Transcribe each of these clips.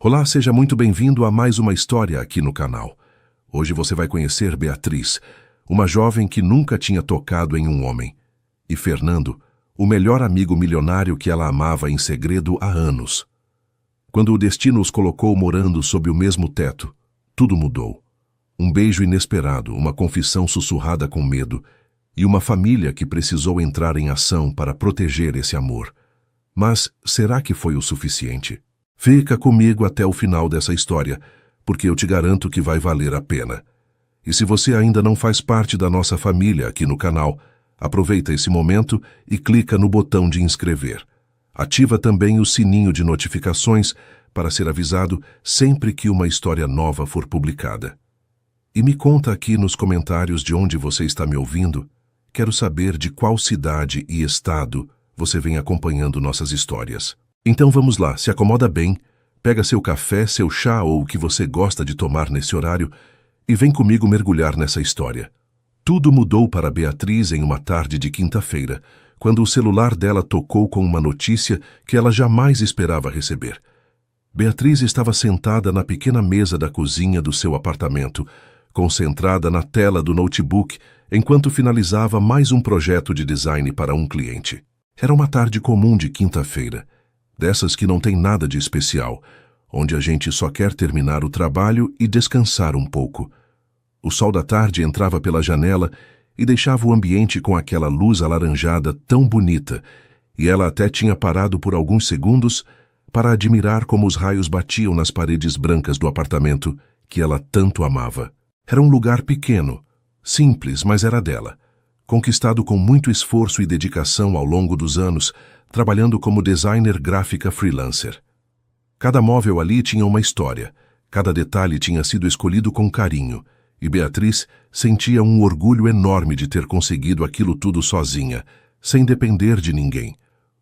Olá, seja muito bem-vindo a mais uma história aqui no canal. Hoje você vai conhecer Beatriz, uma jovem que nunca tinha tocado em um homem, e Fernando, o melhor amigo milionário que ela amava em segredo há anos. Quando o destino os colocou morando sob o mesmo teto, tudo mudou. Um beijo inesperado, uma confissão sussurrada com medo, e uma família que precisou entrar em ação para proteger esse amor. Mas será que foi o suficiente? Fica comigo até o final dessa história, porque eu te garanto que vai valer a pena. E se você ainda não faz parte da nossa família aqui no canal, aproveita esse momento e clica no botão de inscrever. Ativa também o sininho de notificações para ser avisado sempre que uma história nova for publicada. E me conta aqui nos comentários de onde você está me ouvindo. Quero saber de qual cidade e estado você vem acompanhando nossas histórias. Então vamos lá, se acomoda bem, pega seu café, seu chá ou o que você gosta de tomar nesse horário e vem comigo mergulhar nessa história. Tudo mudou para Beatriz em uma tarde de quinta-feira, quando o celular dela tocou com uma notícia que ela jamais esperava receber. Beatriz estava sentada na pequena mesa da cozinha do seu apartamento, concentrada na tela do notebook, enquanto finalizava mais um projeto de design para um cliente. Era uma tarde comum de quinta-feira, dessas que não tem nada de especial, onde a gente só quer terminar o trabalho e descansar um pouco. O sol da tarde entrava pela janela e deixava o ambiente com aquela luz alaranjada tão bonita, e ela até tinha parado por alguns segundos para admirar como os raios batiam nas paredes brancas do apartamento que ela tanto amava. Era um lugar pequeno, simples, mas era dela, conquistado com muito esforço e dedicação ao longo dos anos, trabalhando como designer gráfica freelancer. Cada móvel ali tinha uma história, cada detalhe tinha sido escolhido com carinho, e Beatriz sentia um orgulho enorme de ter conseguido aquilo tudo sozinha, sem depender de ninguém.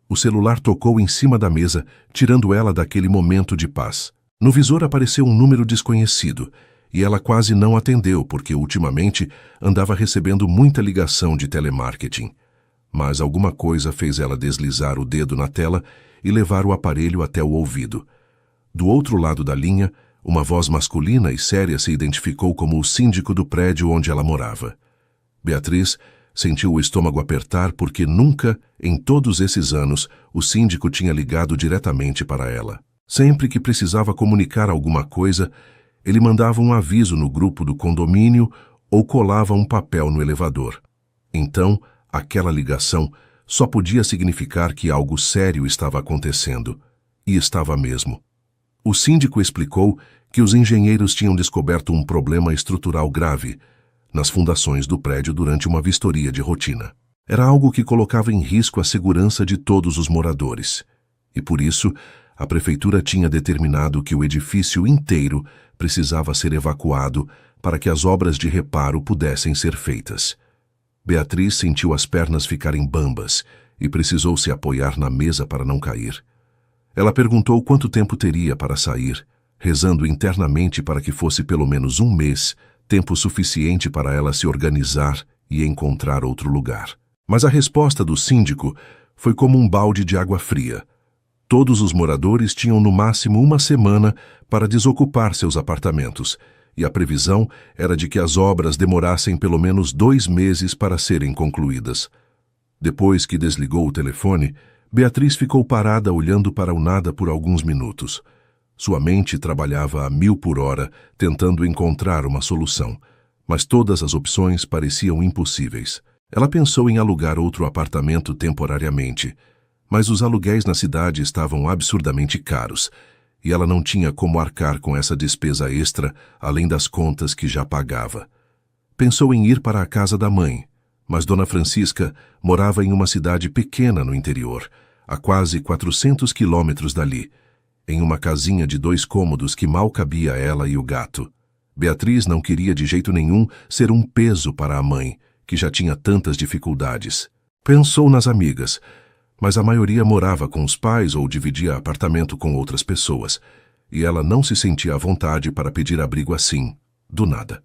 O celular tocou em cima da mesa, tirando ela daquele momento de paz. No visor apareceu um número desconhecido, e ela quase não atendeu porque ultimamente andava recebendo muita ligação de telemarketing. Mas alguma coisa fez ela deslizar o dedo na tela e levar o aparelho até o ouvido. Do outro lado da linha, uma voz masculina e séria se identificou como o síndico do prédio onde ela morava. Beatriz sentiu o estômago apertar porque nunca, em todos esses anos, o síndico tinha ligado diretamente para ela. Sempre que precisava comunicar alguma coisa, ele mandava um aviso no grupo do condomínio ou colava um papel no elevador. Então, aquela ligação só podia significar que algo sério estava acontecendo, e estava mesmo. O síndico explicou que os engenheiros tinham descoberto um problema estrutural grave nas fundações do prédio durante uma vistoria de rotina. Era algo que colocava em risco a segurança de todos os moradores, e por isso a prefeitura tinha determinado que o edifício inteiro precisava ser evacuado para que as obras de reparo pudessem ser feitas. Beatriz sentiu as pernas ficarem bambas e precisou se apoiar na mesa para não cair. Ela perguntou quanto tempo teria para sair, rezando internamente para que fosse pelo menos um mês, tempo suficiente para ela se organizar e encontrar outro lugar. Mas a resposta do síndico foi como um balde de água fria. Todos os moradores tinham no máximo uma semana para desocupar seus apartamentos, e a previsão era de que as obras demorassem pelo menos 2 meses para serem concluídas. Depois que desligou o telefone, Beatriz ficou parada olhando para o nada por alguns minutos. Sua mente trabalhava a 1000 por hora, tentando encontrar uma solução, mas todas as opções pareciam impossíveis. Ela pensou em alugar outro apartamento temporariamente, mas os aluguéis na cidade estavam absurdamente caros, e ela não tinha como arcar com essa despesa extra, além das contas que já pagava. Pensou em ir para a casa da mãe, mas Dona Francisca morava em uma cidade pequena no interior, a quase 400 quilômetros dali, em uma casinha de 2 cômodos que mal cabia ela e o gato. Beatriz não queria de jeito nenhum ser um peso para a mãe, que já tinha tantas dificuldades. Pensou nas amigas, mas a maioria morava com os pais ou dividia apartamento com outras pessoas, e ela não se sentia à vontade para pedir abrigo assim, do nada.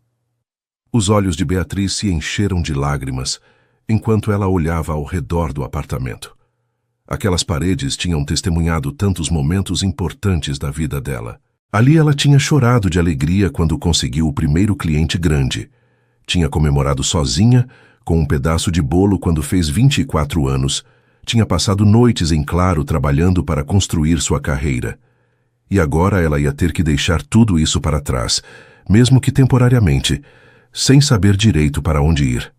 Os olhos de Beatriz se encheram de lágrimas, enquanto ela olhava ao redor do apartamento. Aquelas paredes tinham testemunhado tantos momentos importantes da vida dela. Ali ela tinha chorado de alegria quando conseguiu o primeiro cliente grande. Tinha comemorado sozinha, com um pedaço de bolo quando fez 24 anos. Tinha passado noites em claro trabalhando para construir sua carreira. E agora ela ia ter que deixar tudo isso para trás, mesmo que temporariamente, sem saber direito para onde ir.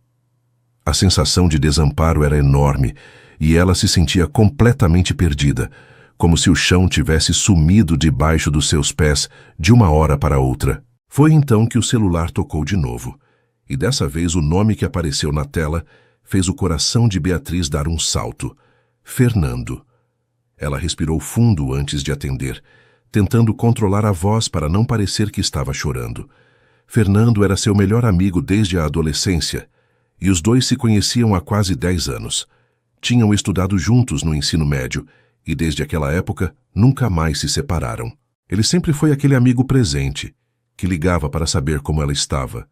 A sensação de desamparo era enorme e ela se sentia completamente perdida, como se o chão tivesse sumido debaixo dos seus pés de uma hora para outra. Foi então que o celular tocou de novo, e dessa vez o nome que apareceu na tela fez o coração de Beatriz dar um salto. Fernando. Ela respirou fundo antes de atender, tentando controlar a voz para não parecer que estava chorando. Fernando era seu melhor amigo desde a adolescência, e os dois se conheciam há quase 10 anos. Tinham estudado juntos no ensino médio, e desde aquela época nunca mais se separaram. Ele sempre foi aquele amigo presente, que ligava para saber como ela estava,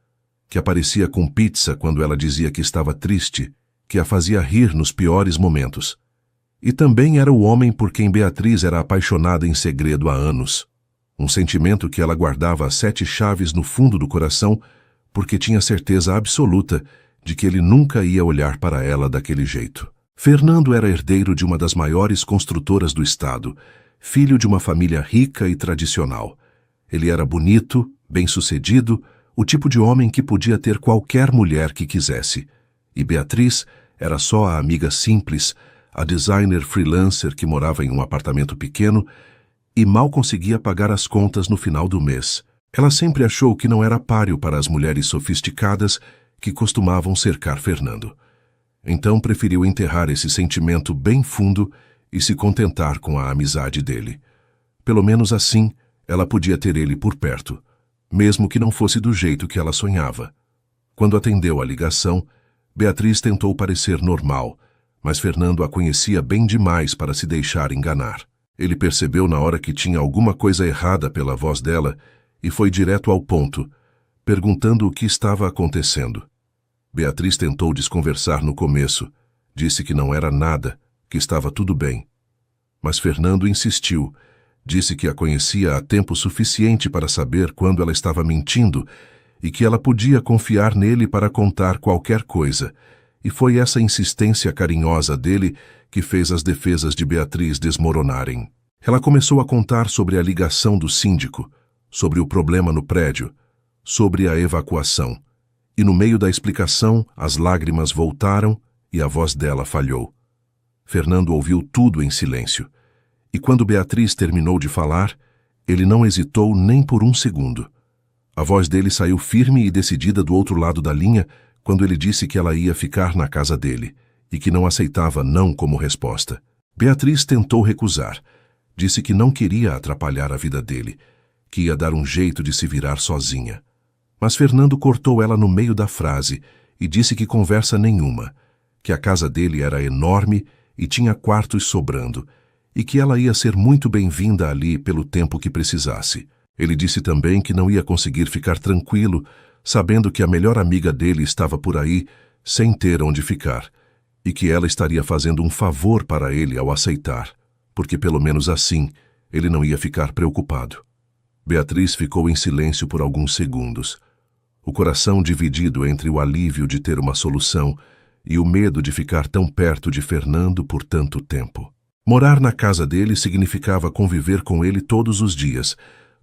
que aparecia com pizza quando ela dizia que estava triste, que a fazia rir nos piores momentos. E também era o homem por quem Beatriz era apaixonada em segredo há anos. Um sentimento que ela guardava às 7 chaves no fundo do coração, porque tinha certeza absoluta de que ele nunca ia olhar para ela daquele jeito. Fernando era herdeiro de uma das maiores construtoras do estado, filho de uma família rica e tradicional. Ele era bonito, bem-sucedido, o tipo de homem que podia ter qualquer mulher que quisesse. E Beatriz era só a amiga simples, a designer freelancer que morava em um apartamento pequeno e mal conseguia pagar as contas no final do mês. Ela sempre achou que não era páreo para as mulheres sofisticadas que costumavam cercar Fernando. Então preferiu enterrar esse sentimento bem fundo e se contentar com a amizade dele. Pelo menos assim, ela podia ter ele por perto, mesmo que não fosse do jeito que ela sonhava. Quando atendeu a ligação, Beatriz tentou parecer normal, mas Fernando a conhecia bem demais para se deixar enganar. Ele percebeu na hora que tinha alguma coisa errada pela voz dela e foi direto ao ponto, perguntando o que estava acontecendo. Beatriz tentou desconversar no começo, disse que não era nada, que estava tudo bem. Mas Fernando insistiu, disse que a conhecia há tempo suficiente para saber quando ela estava mentindo e que ela podia confiar nele para contar qualquer coisa, e foi essa insistência carinhosa dele que fez as defesas de Beatriz desmoronarem. Ela começou a contar sobre a ligação do síndico, sobre o problema no prédio, sobre a evacuação. E no meio da explicação, as lágrimas voltaram e a voz dela falhou. Fernando ouviu tudo em silêncio. E quando Beatriz terminou de falar, ele não hesitou nem por um segundo. A voz dele saiu firme e decidida do outro lado da linha quando ele disse que ela ia ficar na casa dele e que não aceitava não como resposta. Beatriz tentou recusar. Disse que não queria atrapalhar a vida dele, que ia dar um jeito de se virar sozinha. Mas Fernando cortou ela no meio da frase e disse que conversa nenhuma, que a casa dele era enorme e tinha quartos sobrando, e que ela ia ser muito bem-vinda ali pelo tempo que precisasse. Ele disse também que não ia conseguir ficar tranquilo, sabendo que a melhor amiga dele estava por aí, sem ter onde ficar, e que ela estaria fazendo um favor para ele ao aceitar, porque pelo menos assim ele não ia ficar preocupado. Beatriz ficou em silêncio por alguns segundos, o coração dividido entre o alívio de ter uma solução e o medo de ficar tão perto de Fernando por tanto tempo. Morar na casa dele significava conviver com ele todos os dias,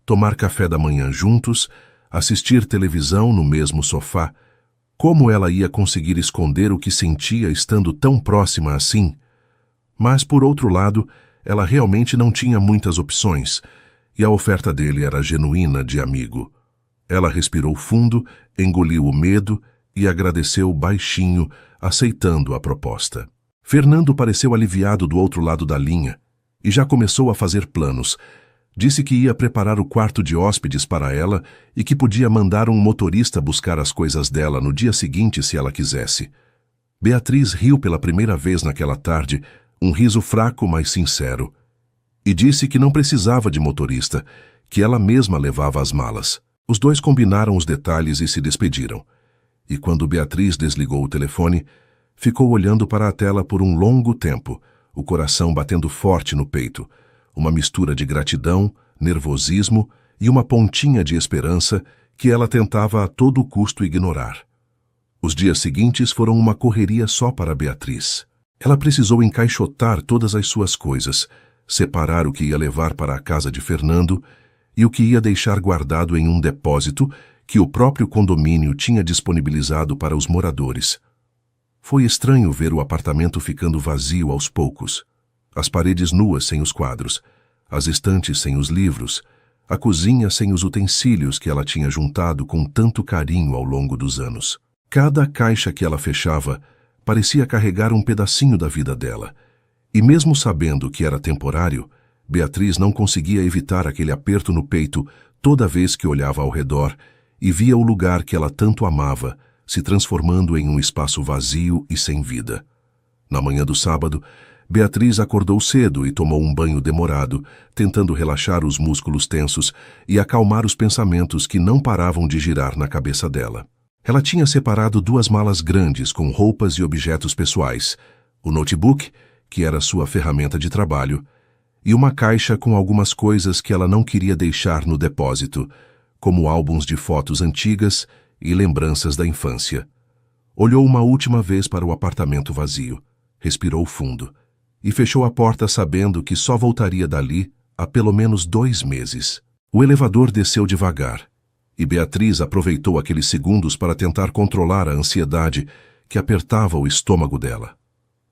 tomar café da manhã juntos, assistir televisão no mesmo sofá. Como ela ia conseguir esconder o que sentia estando tão próxima assim? Mas, por outro lado, ela realmente não tinha muitas opções, e a oferta dele era genuína de amigo. Ela respirou fundo, engoliu o medo e agradeceu baixinho, aceitando a proposta. Fernando pareceu aliviado do outro lado da linha e já começou a fazer planos. Disse que ia preparar o quarto de hóspedes para ela e que podia mandar um motorista buscar as coisas dela no dia seguinte se ela quisesse. Beatriz riu pela primeira vez naquela tarde, um riso fraco, mas sincero, e disse que não precisava de motorista, que ela mesma levava as malas. Os dois combinaram os detalhes e se despediram. E quando Beatriz desligou o telefone, ficou olhando para a tela por um longo tempo, o coração batendo forte no peito, uma mistura de gratidão, nervosismo e uma pontinha de esperança que ela tentava a todo custo ignorar. Os dias seguintes foram uma correria só para Beatriz. Ela precisou encaixotar todas as suas coisas, separar o que ia levar para a casa de Fernando e o que ia deixar guardado em um depósito que o próprio condomínio tinha disponibilizado para os moradores. Foi estranho ver o apartamento ficando vazio aos poucos. As paredes nuas sem os quadros, as estantes sem os livros, a cozinha sem os utensílios que ela tinha juntado com tanto carinho ao longo dos anos. Cada caixa que ela fechava parecia carregar um pedacinho da vida dela. E mesmo sabendo que era temporário, Beatriz não conseguia evitar aquele aperto no peito toda vez que olhava ao redor e via o lugar que ela tanto amava se transformando em um espaço vazio e sem vida. Na manhã do sábado, Beatriz acordou cedo e tomou um banho demorado, tentando relaxar os músculos tensos e acalmar os pensamentos que não paravam de girar na cabeça dela. Ela tinha separado 2 malas grandes com roupas e objetos pessoais, o notebook, que era sua ferramenta de trabalho, e uma caixa com algumas coisas que ela não queria deixar no depósito, como álbuns de fotos antigas e lembranças da infância. Olhou uma última vez para o apartamento vazio, respirou fundo e fechou a porta sabendo que só voltaria dali há pelo menos 2 meses. O elevador desceu devagar e Beatriz aproveitou aqueles segundos para tentar controlar a ansiedade que apertava o estômago dela.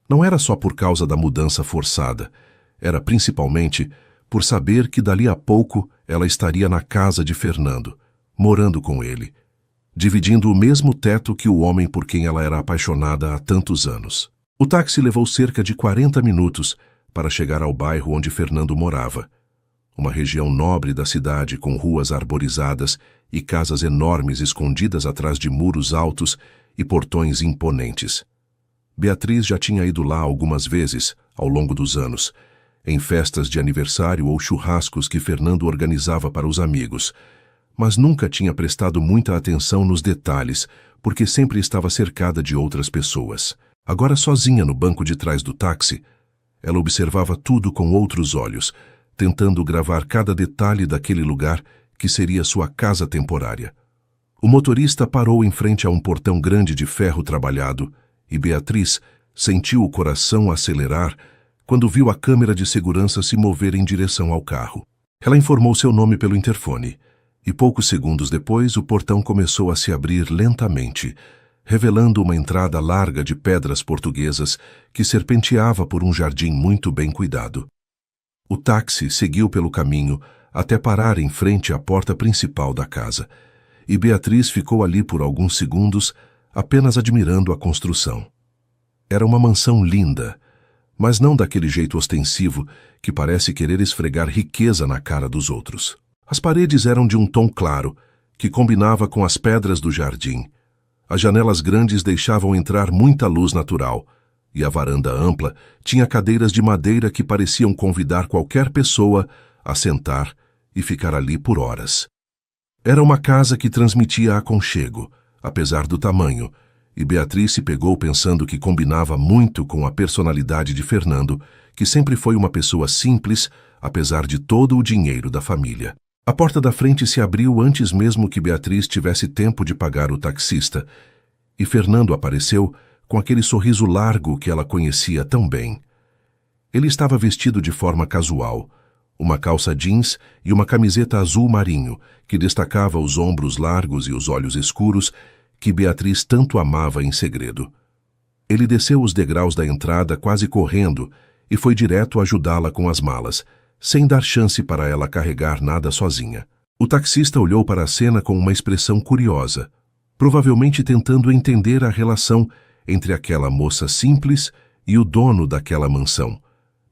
Não era só por causa da mudança forçada, era principalmente por saber que dali a pouco ela estaria na casa de Fernando, morando com ele, dividindo o mesmo teto que o homem por quem ela era apaixonada há tantos anos. O táxi levou cerca de 40 minutos para chegar ao bairro onde Fernando morava, uma região nobre da cidade com ruas arborizadas e casas enormes escondidas atrás de muros altos e portões imponentes. Beatriz já tinha ido lá algumas vezes, ao longo dos anos, em festas de aniversário ou churrascos que Fernando organizava para os amigos, mas nunca tinha prestado muita atenção nos detalhes, porque sempre estava cercada de outras pessoas. Agora sozinha no banco de trás do táxi, ela observava tudo com outros olhos, tentando gravar cada detalhe daquele lugar que seria sua casa temporária. O motorista parou em frente a um portão grande de ferro trabalhado e Beatriz sentiu o coração acelerar quando viu a câmera de segurança se mover em direção ao carro. Ela informou seu nome pelo interfone e poucos segundos depois o portão começou a se abrir lentamente, revelando uma entrada larga de pedras portuguesas que serpenteava por um jardim muito bem cuidado. O táxi seguiu pelo caminho até parar em frente à porta principal da casa, e Beatriz ficou ali por alguns segundos apenas admirando a construção. Era uma mansão linda, mas não daquele jeito ostensivo que parece querer esfregar riqueza na cara dos outros. As paredes eram de um tom claro, que combinava com as pedras do jardim. As janelas grandes deixavam entrar muita luz natural, e a varanda ampla tinha cadeiras de madeira que pareciam convidar qualquer pessoa a sentar e ficar ali por horas. Era uma casa que transmitia aconchego, apesar do tamanho, e Beatriz se pegou pensando que combinava muito com a personalidade de Fernando, que sempre foi uma pessoa simples, apesar de todo o dinheiro da família. A porta da frente se abriu antes mesmo que Beatriz tivesse tempo de pagar o taxista, e Fernando apareceu com aquele sorriso largo que ela conhecia tão bem. Ele estava vestido de forma casual, uma calça jeans e uma camiseta azul marinho, que destacava os ombros largos e os olhos escuros, que Beatriz tanto amava em segredo. Ele desceu os degraus da entrada quase correndo e foi direto ajudá-la com as malas, sem dar chance para ela carregar nada sozinha. O taxista olhou para a cena com uma expressão curiosa, provavelmente tentando entender a relação entre aquela moça simples e o dono daquela mansão.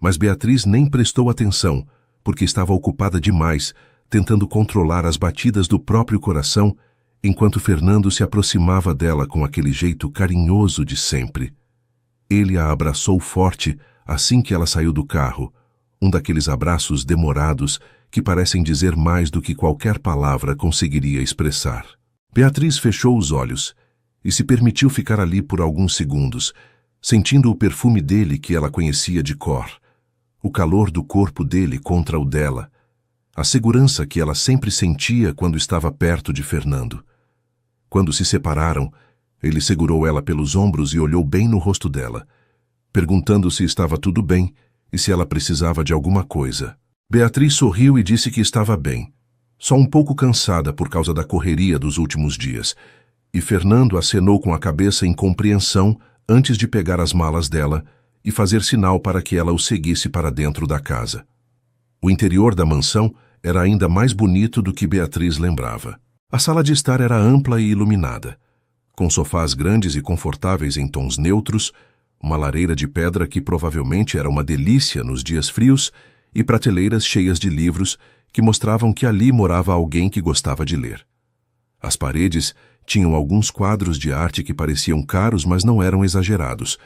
Mas Beatriz nem prestou atenção, porque estava ocupada demais, tentando controlar as batidas do próprio coração, enquanto Fernando se aproximava dela com aquele jeito carinhoso de sempre. Ele a abraçou forte assim que ela saiu do carro, um daqueles abraços demorados que parecem dizer mais do que qualquer palavra conseguiria expressar. Beatriz fechou os olhos e se permitiu ficar ali por alguns segundos, sentindo o perfume dele que ela conhecia de cor, o calor do corpo dele contra o dela, a segurança que ela sempre sentia quando estava perto de Fernando. Quando se separaram, ele segurou ela pelos ombros e olhou bem no rosto dela, perguntando se estava tudo bem e se ela precisava de alguma coisa. Beatriz sorriu e disse que estava bem, só um pouco cansada por causa da correria dos últimos dias, e Fernando acenou com a cabeça em compreensão antes de pegar as malas dela e fazer sinal para que ela o seguisse para dentro da casa. O interior da mansão era ainda mais bonito do que Beatriz lembrava. A sala de estar era ampla e iluminada, com sofás grandes e confortáveis em tons neutros, uma lareira de pedra que provavelmente era uma delícia nos dias frios e prateleiras cheias de livros que mostravam que ali morava alguém que gostava de ler. As paredes tinham alguns quadros de arte que pareciam caros, mas não eram exagerados,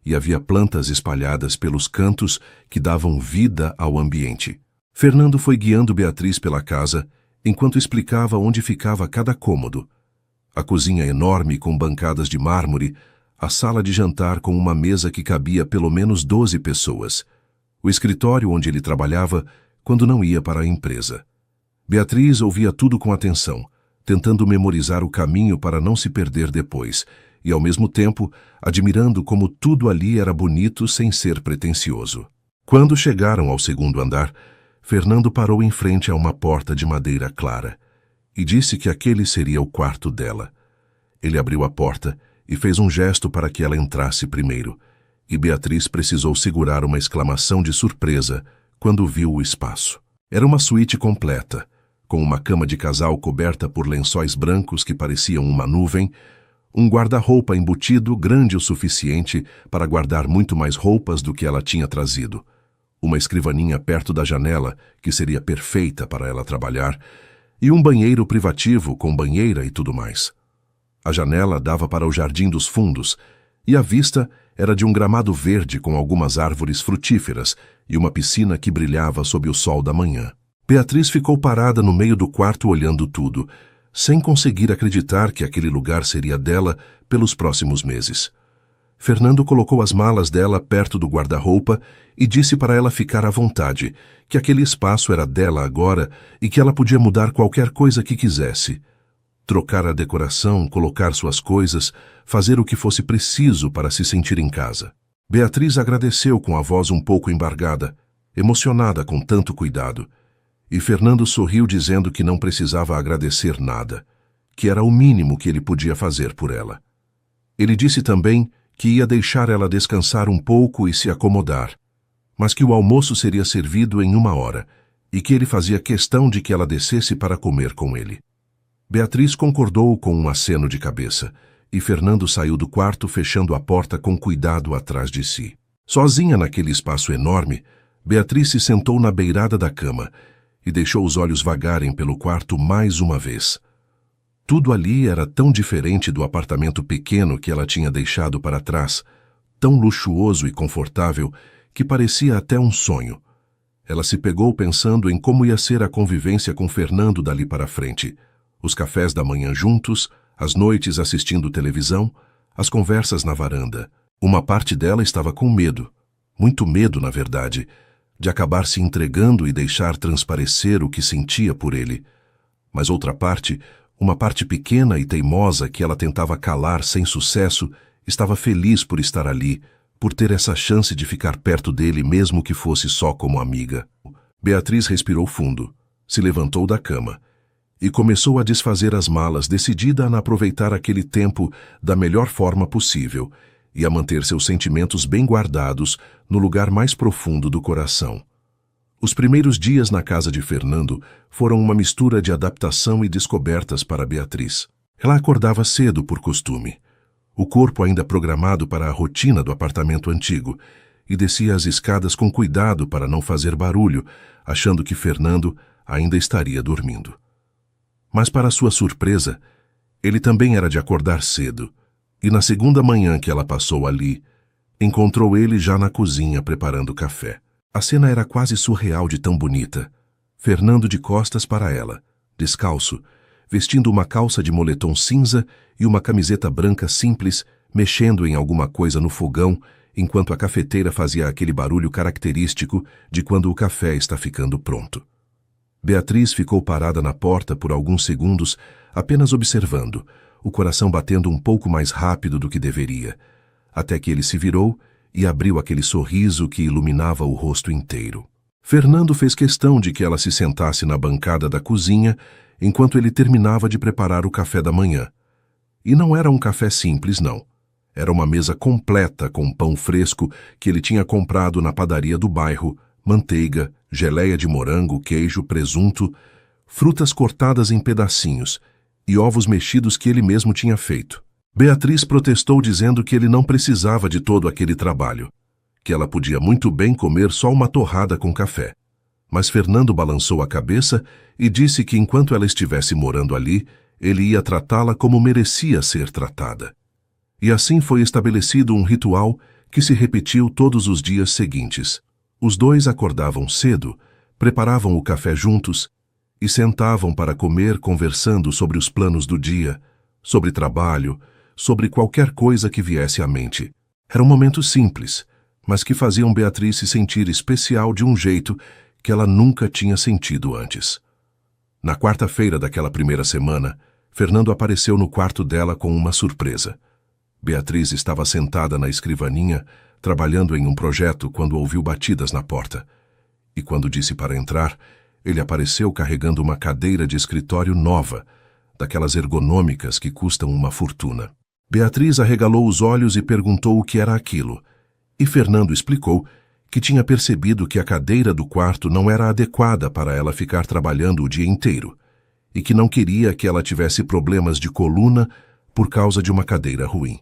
e havia plantas espalhadas pelos cantos que davam vida ao ambiente. Fernando foi guiando Beatriz pela casa enquanto explicava onde ficava cada cômodo. A cozinha enorme com bancadas de mármore, a sala de jantar com uma mesa que cabia pelo menos 12 pessoas, o escritório onde ele trabalhava quando não ia para a empresa. Beatriz ouvia tudo com atenção, tentando memorizar o caminho para não se perder depois, e ao mesmo tempo admirando como tudo ali era bonito sem ser pretensioso. Quando chegaram ao segundo andar, Fernando parou em frente a uma porta de madeira clara e disse que aquele seria o quarto dela. Ele abriu a porta e fez um gesto para que ela entrasse primeiro, e Beatriz precisou segurar uma exclamação de surpresa quando viu o espaço. Era uma suíte completa, com uma cama de casal coberta por lençóis brancos que pareciam uma nuvem, um guarda-roupa embutido grande o suficiente para guardar muito mais roupas do que ela tinha trazido, uma escrivaninha perto da janela, que seria perfeita para ela trabalhar, e um banheiro privativo com banheira e tudo mais. A janela dava para o jardim dos fundos, e a vista era de um gramado verde com algumas árvores frutíferas e uma piscina que brilhava sob o sol da manhã. Beatriz ficou parada no meio do quarto olhando tudo, sem conseguir acreditar que aquele lugar seria dela pelos próximos meses. Fernando colocou as malas dela perto do guarda-roupa e disse para ela ficar à vontade, que aquele espaço era dela agora e que ela podia mudar qualquer coisa que quisesse. Trocar a decoração, colocar suas coisas, fazer o que fosse preciso para se sentir em casa. Beatriz agradeceu com a voz um pouco embargada, emocionada com tanto cuidado, e Fernando sorriu dizendo que não precisava agradecer nada, que era o mínimo que ele podia fazer por ela. Ele disse também que ia deixar ela descansar um pouco e se acomodar, mas que o almoço seria servido em 1 hora e que ele fazia questão de que ela descesse para comer com ele. Beatriz concordou com um aceno de cabeça e Fernando saiu do quarto fechando a porta com cuidado atrás de si. Sozinha naquele espaço enorme, Beatriz se sentou na beirada da cama e deixou os olhos vagarem pelo quarto mais uma vez. Tudo ali era tão diferente do apartamento pequeno que ela tinha deixado para trás, tão luxuoso e confortável que parecia até um sonho. Ela se pegou pensando em como ia ser a convivência com Fernando dali para frente, os cafés da manhã juntos, as noites assistindo televisão, as conversas na varanda. Uma parte dela estava com medo, muito medo na verdade, de acabar se entregando e deixar transparecer o que sentia por ele. Mas outra parte, uma parte pequena e teimosa que ela tentava calar sem sucesso, estava feliz por estar ali, por ter essa chance de ficar perto dele mesmo que fosse só como amiga. Beatriz respirou fundo, se levantou da cama e começou a desfazer as malas, decidida a aproveitar aquele tempo da melhor forma possível e a manter seus sentimentos bem guardados no lugar mais profundo do coração. Os primeiros dias na casa de Fernando foram uma mistura de adaptação e descobertas para Beatriz. Ela acordava cedo por costume, o corpo ainda programado para a rotina do apartamento antigo, e descia as escadas com cuidado para não fazer barulho, achando que Fernando ainda estaria dormindo. Mas para sua surpresa, ele também era de acordar cedo, e na segunda manhã que ela passou ali, encontrou ele já na cozinha preparando café. A cena era quase surreal de tão bonita. Fernando de costas para ela, descalço, vestindo uma calça de moletom cinza e uma camiseta branca simples, mexendo em alguma coisa no fogão, enquanto a cafeteira fazia aquele barulho característico de quando o café está ficando pronto. Beatriz ficou parada na porta por alguns segundos, apenas observando, o coração batendo um pouco mais rápido do que deveria, até que ele se virou e abriu aquele sorriso que iluminava o rosto inteiro. Fernando fez questão de que ela se sentasse na bancada da cozinha enquanto ele terminava de preparar o café da manhã. E não era um café simples, não. Era uma mesa completa com pão fresco que ele tinha comprado na padaria do bairro, manteiga, geleia de morango, queijo, presunto, frutas cortadas em pedacinhos e ovos mexidos que ele mesmo tinha feito. Beatriz protestou dizendo que ele não precisava de todo aquele trabalho, que ela podia muito bem comer só uma torrada com café. Mas Fernando balançou a cabeça e disse que enquanto ela estivesse morando ali, ele ia tratá-la como merecia ser tratada. E assim foi estabelecido um ritual que se repetiu todos os dias seguintes. Os dois acordavam cedo, preparavam o café juntos e sentavam para comer conversando sobre os planos do dia, sobre trabalho, sobre qualquer coisa que viesse à mente. Eram momentos simples, mas que faziam Beatriz se sentir especial de um jeito que ela nunca tinha sentido antes. Na quarta-feira daquela primeira semana, Fernando apareceu no quarto dela com uma surpresa. Beatriz estava sentada na escrivaninha, trabalhando em um projeto quando ouviu batidas na porta. E quando disse para entrar, ele apareceu carregando uma cadeira de escritório nova, daquelas ergonômicas que custam uma fortuna. Beatriz arregalou os olhos e perguntou o que era aquilo, e Fernando explicou que tinha percebido que a cadeira do quarto não era adequada para ela ficar trabalhando o dia inteiro, e que não queria que ela tivesse problemas de coluna por causa de uma cadeira ruim.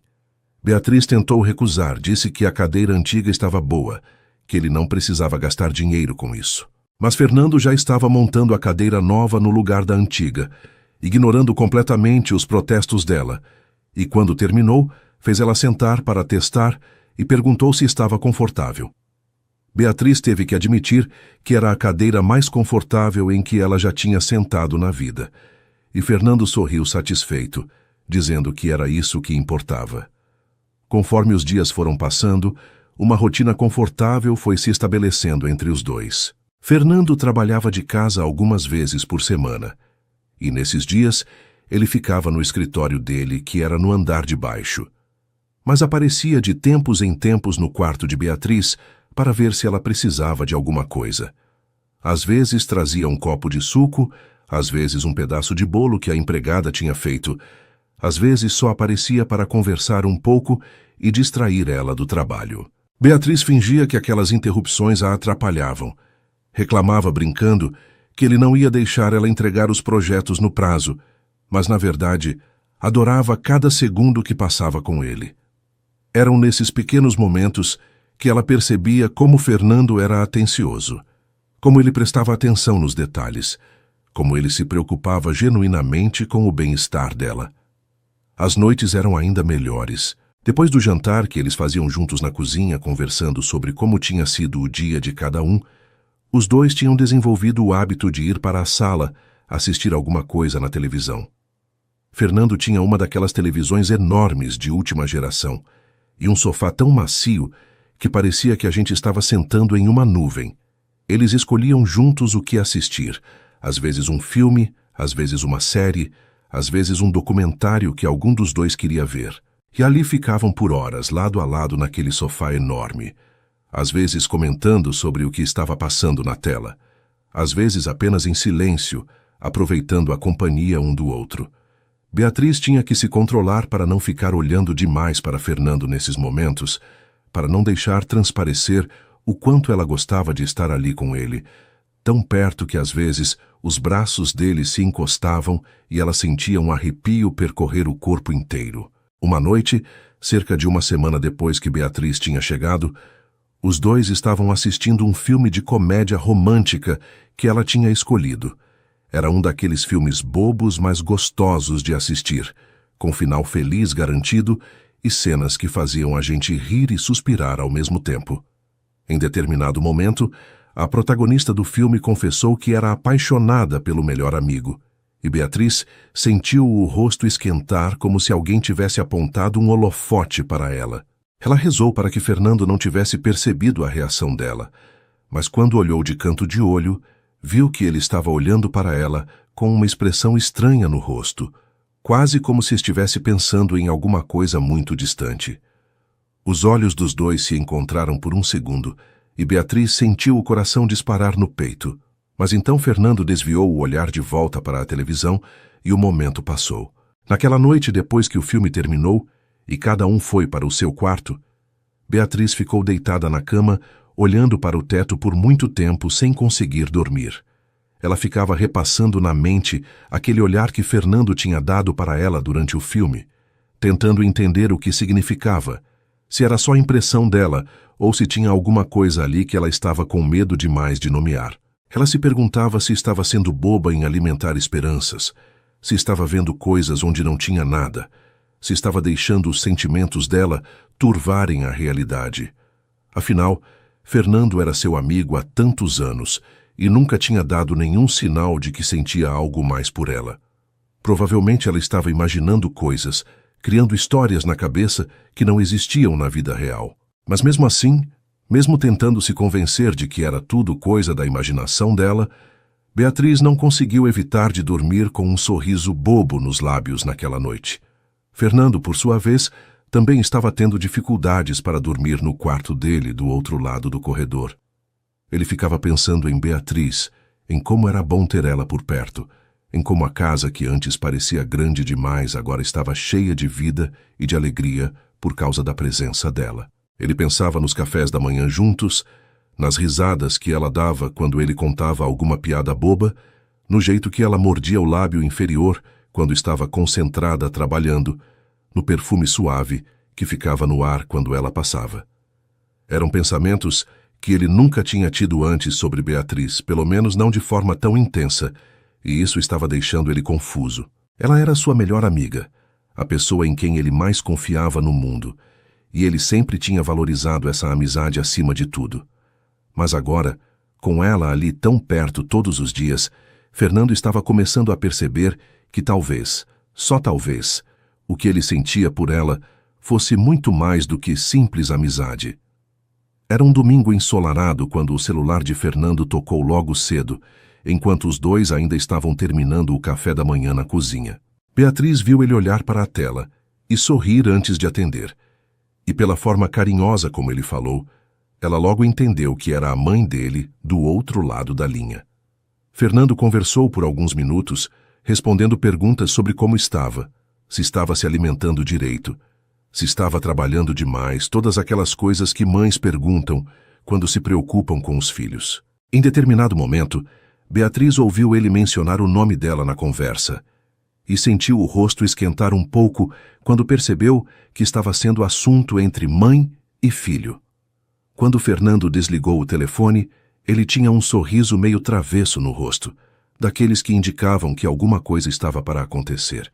Beatriz tentou recusar, disse que a cadeira antiga estava boa, que ele não precisava gastar dinheiro com isso. Mas Fernando já estava montando a cadeira nova no lugar da antiga, ignorando completamente os protestos dela, e quando terminou, fez ela sentar para testar e perguntou se estava confortável. Beatriz teve que admitir que era a cadeira mais confortável em que ela já tinha sentado na vida, e Fernando sorriu satisfeito, dizendo que era isso que importava. Conforme os dias foram passando, uma rotina confortável foi se estabelecendo entre os dois. Fernando trabalhava de casa algumas vezes por semana, e nesses dias ele ficava no escritório dele, que era no andar de baixo. Mas aparecia de tempos em tempos no quarto de Beatriz para ver se ela precisava de alguma coisa. Às vezes trazia um copo de suco, às vezes um pedaço de bolo que a empregada tinha feito, às vezes só aparecia para conversar um pouco e distrair ela do trabalho. Beatriz fingia que aquelas interrupções a atrapalhavam. Reclamava brincando que ele não ia deixar ela entregar os projetos no prazo, mas na verdade adorava cada segundo que passava com ele. Eram nesses pequenos momentos que ela percebia como Fernando era atencioso, como ele prestava atenção nos detalhes, como ele se preocupava genuinamente com o bem-estar dela. As noites eram ainda melhores. Depois do jantar que eles faziam juntos na cozinha, conversando sobre como tinha sido o dia de cada um, os dois tinham desenvolvido o hábito de ir para a sala assistir alguma coisa na televisão. Fernando tinha uma daquelas televisões enormes de última geração e um sofá tão macio que parecia que a gente estava sentando em uma nuvem. Eles escolhiam juntos o que assistir, às vezes um filme, às vezes uma série, às vezes um documentário que algum dos dois queria ver. E ali ficavam por horas, lado a lado naquele sofá enorme, às vezes comentando sobre o que estava passando na tela, às vezes apenas em silêncio, aproveitando a companhia um do outro. Beatriz tinha que se controlar para não ficar olhando demais para Fernando nesses momentos, para não deixar transparecer o quanto ela gostava de estar ali com ele, tão perto que às vezes os braços dele se encostavam e ela sentia um arrepio percorrer o corpo inteiro. Uma noite, cerca de uma semana depois que Beatriz tinha chegado, os dois estavam assistindo um filme de comédia romântica que ela tinha escolhido. Era um daqueles filmes bobos, mas gostosos de assistir, com final feliz garantido e cenas que faziam a gente rir e suspirar ao mesmo tempo. Em determinado momento, a protagonista do filme confessou que era apaixonada pelo melhor amigo, e Beatriz sentiu o rosto esquentar como se alguém tivesse apontado um holofote para ela. Ela rezou para que Fernando não tivesse percebido a reação dela, mas quando olhou de canto de olho, Viu que ele estava olhando para ela com uma expressão estranha no rosto, quase como se estivesse pensando em alguma coisa muito distante. Os olhos dos dois se encontraram por um segundo e Beatriz sentiu o coração disparar no peito. Mas então Fernando desviou o olhar de volta para a televisão e o momento passou. Naquela noite, depois que o filme terminou e cada um foi para o seu quarto, Beatriz ficou deitada na cama, olhando para o teto por muito tempo sem conseguir dormir. Ela ficava repassando na mente aquele olhar que Fernando tinha dado para ela durante o filme, tentando entender o que significava, se era só impressão dela ou se tinha alguma coisa ali que ela estava com medo demais de nomear. Ela se perguntava se estava sendo boba em alimentar esperanças, se estava vendo coisas onde não tinha nada, se estava deixando os sentimentos dela turvarem a realidade. Afinal, Fernando era seu amigo há tantos anos e nunca tinha dado nenhum sinal de que sentia algo mais por ela. Provavelmente ela estava imaginando coisas, criando histórias na cabeça que não existiam na vida real. Mas mesmo assim, mesmo tentando se convencer de que era tudo coisa da imaginação dela, Beatriz não conseguiu evitar de dormir com um sorriso bobo nos lábios naquela noite. Fernando, por sua vez, também estava tendo dificuldades para dormir no quarto dele do outro lado do corredor. Ele ficava pensando em Beatriz, em como era bom ter ela por perto, em como a casa que antes parecia grande demais agora estava cheia de vida e de alegria por causa da presença dela. Ele pensava nos cafés da manhã juntos, nas risadas que ela dava quando ele contava alguma piada boba, no jeito que ela mordia o lábio inferior quando estava concentrada trabalhando, no perfume suave que ficava no ar quando ela passava. Eram pensamentos que ele nunca tinha tido antes sobre Beatriz, pelo menos não de forma tão intensa, e isso estava deixando ele confuso. Ela era sua melhor amiga, a pessoa em quem ele mais confiava no mundo, e ele sempre tinha valorizado essa amizade acima de tudo. Mas agora, com ela ali tão perto todos os dias, Fernando estava começando a perceber que talvez, só talvez, o que ele sentia por ela fosse muito mais do que simples amizade. Era um domingo ensolarado quando o celular de Fernando tocou logo cedo, enquanto os dois ainda estavam terminando o café da manhã na cozinha. Beatriz viu ele olhar para a tela e sorrir antes de atender. E pela forma carinhosa como ele falou, ela logo entendeu que era a mãe dele do outro lado da linha. Fernando conversou por alguns minutos, respondendo perguntas sobre como estava, se estava se alimentando direito, se estava trabalhando demais, todas aquelas coisas que mães perguntam quando se preocupam com os filhos. Em determinado momento, Beatriz ouviu ele mencionar o nome dela na conversa e sentiu o rosto esquentar um pouco quando percebeu que estava sendo assunto entre mãe e filho. Quando Fernando desligou o telefone, ele tinha um sorriso meio travesso no rosto, daqueles que indicavam que alguma coisa estava para acontecer.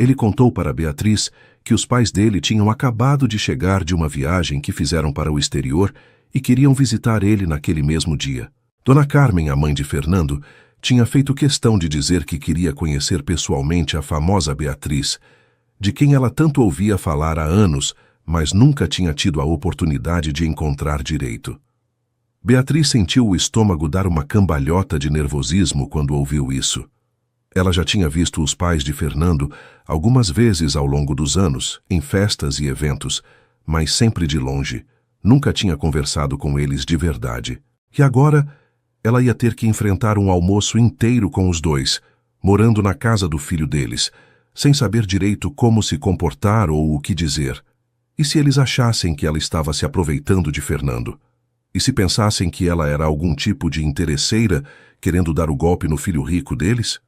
Ele contou para Beatriz que os pais dele tinham acabado de chegar de uma viagem que fizeram para o exterior e queriam visitar ele naquele mesmo dia. Dona Carmen, a mãe de Fernando, tinha feito questão de dizer que queria conhecer pessoalmente a famosa Beatriz, de quem ela tanto ouvia falar há anos, mas nunca tinha tido a oportunidade de encontrar direito. Beatriz sentiu o estômago dar uma cambalhota de nervosismo quando ouviu isso. Ela já tinha visto os pais de Fernando algumas vezes ao longo dos anos, em festas e eventos, mas sempre de longe. Nunca tinha conversado com eles de verdade. E agora, ela ia ter que enfrentar um almoço inteiro com os dois, morando na casa do filho deles, sem saber direito como se comportar ou o que dizer. E se eles achassem que ela estava se aproveitando de Fernando? E se pensassem que ela era algum tipo de interesseira, querendo dar o golpe no filho rico deles?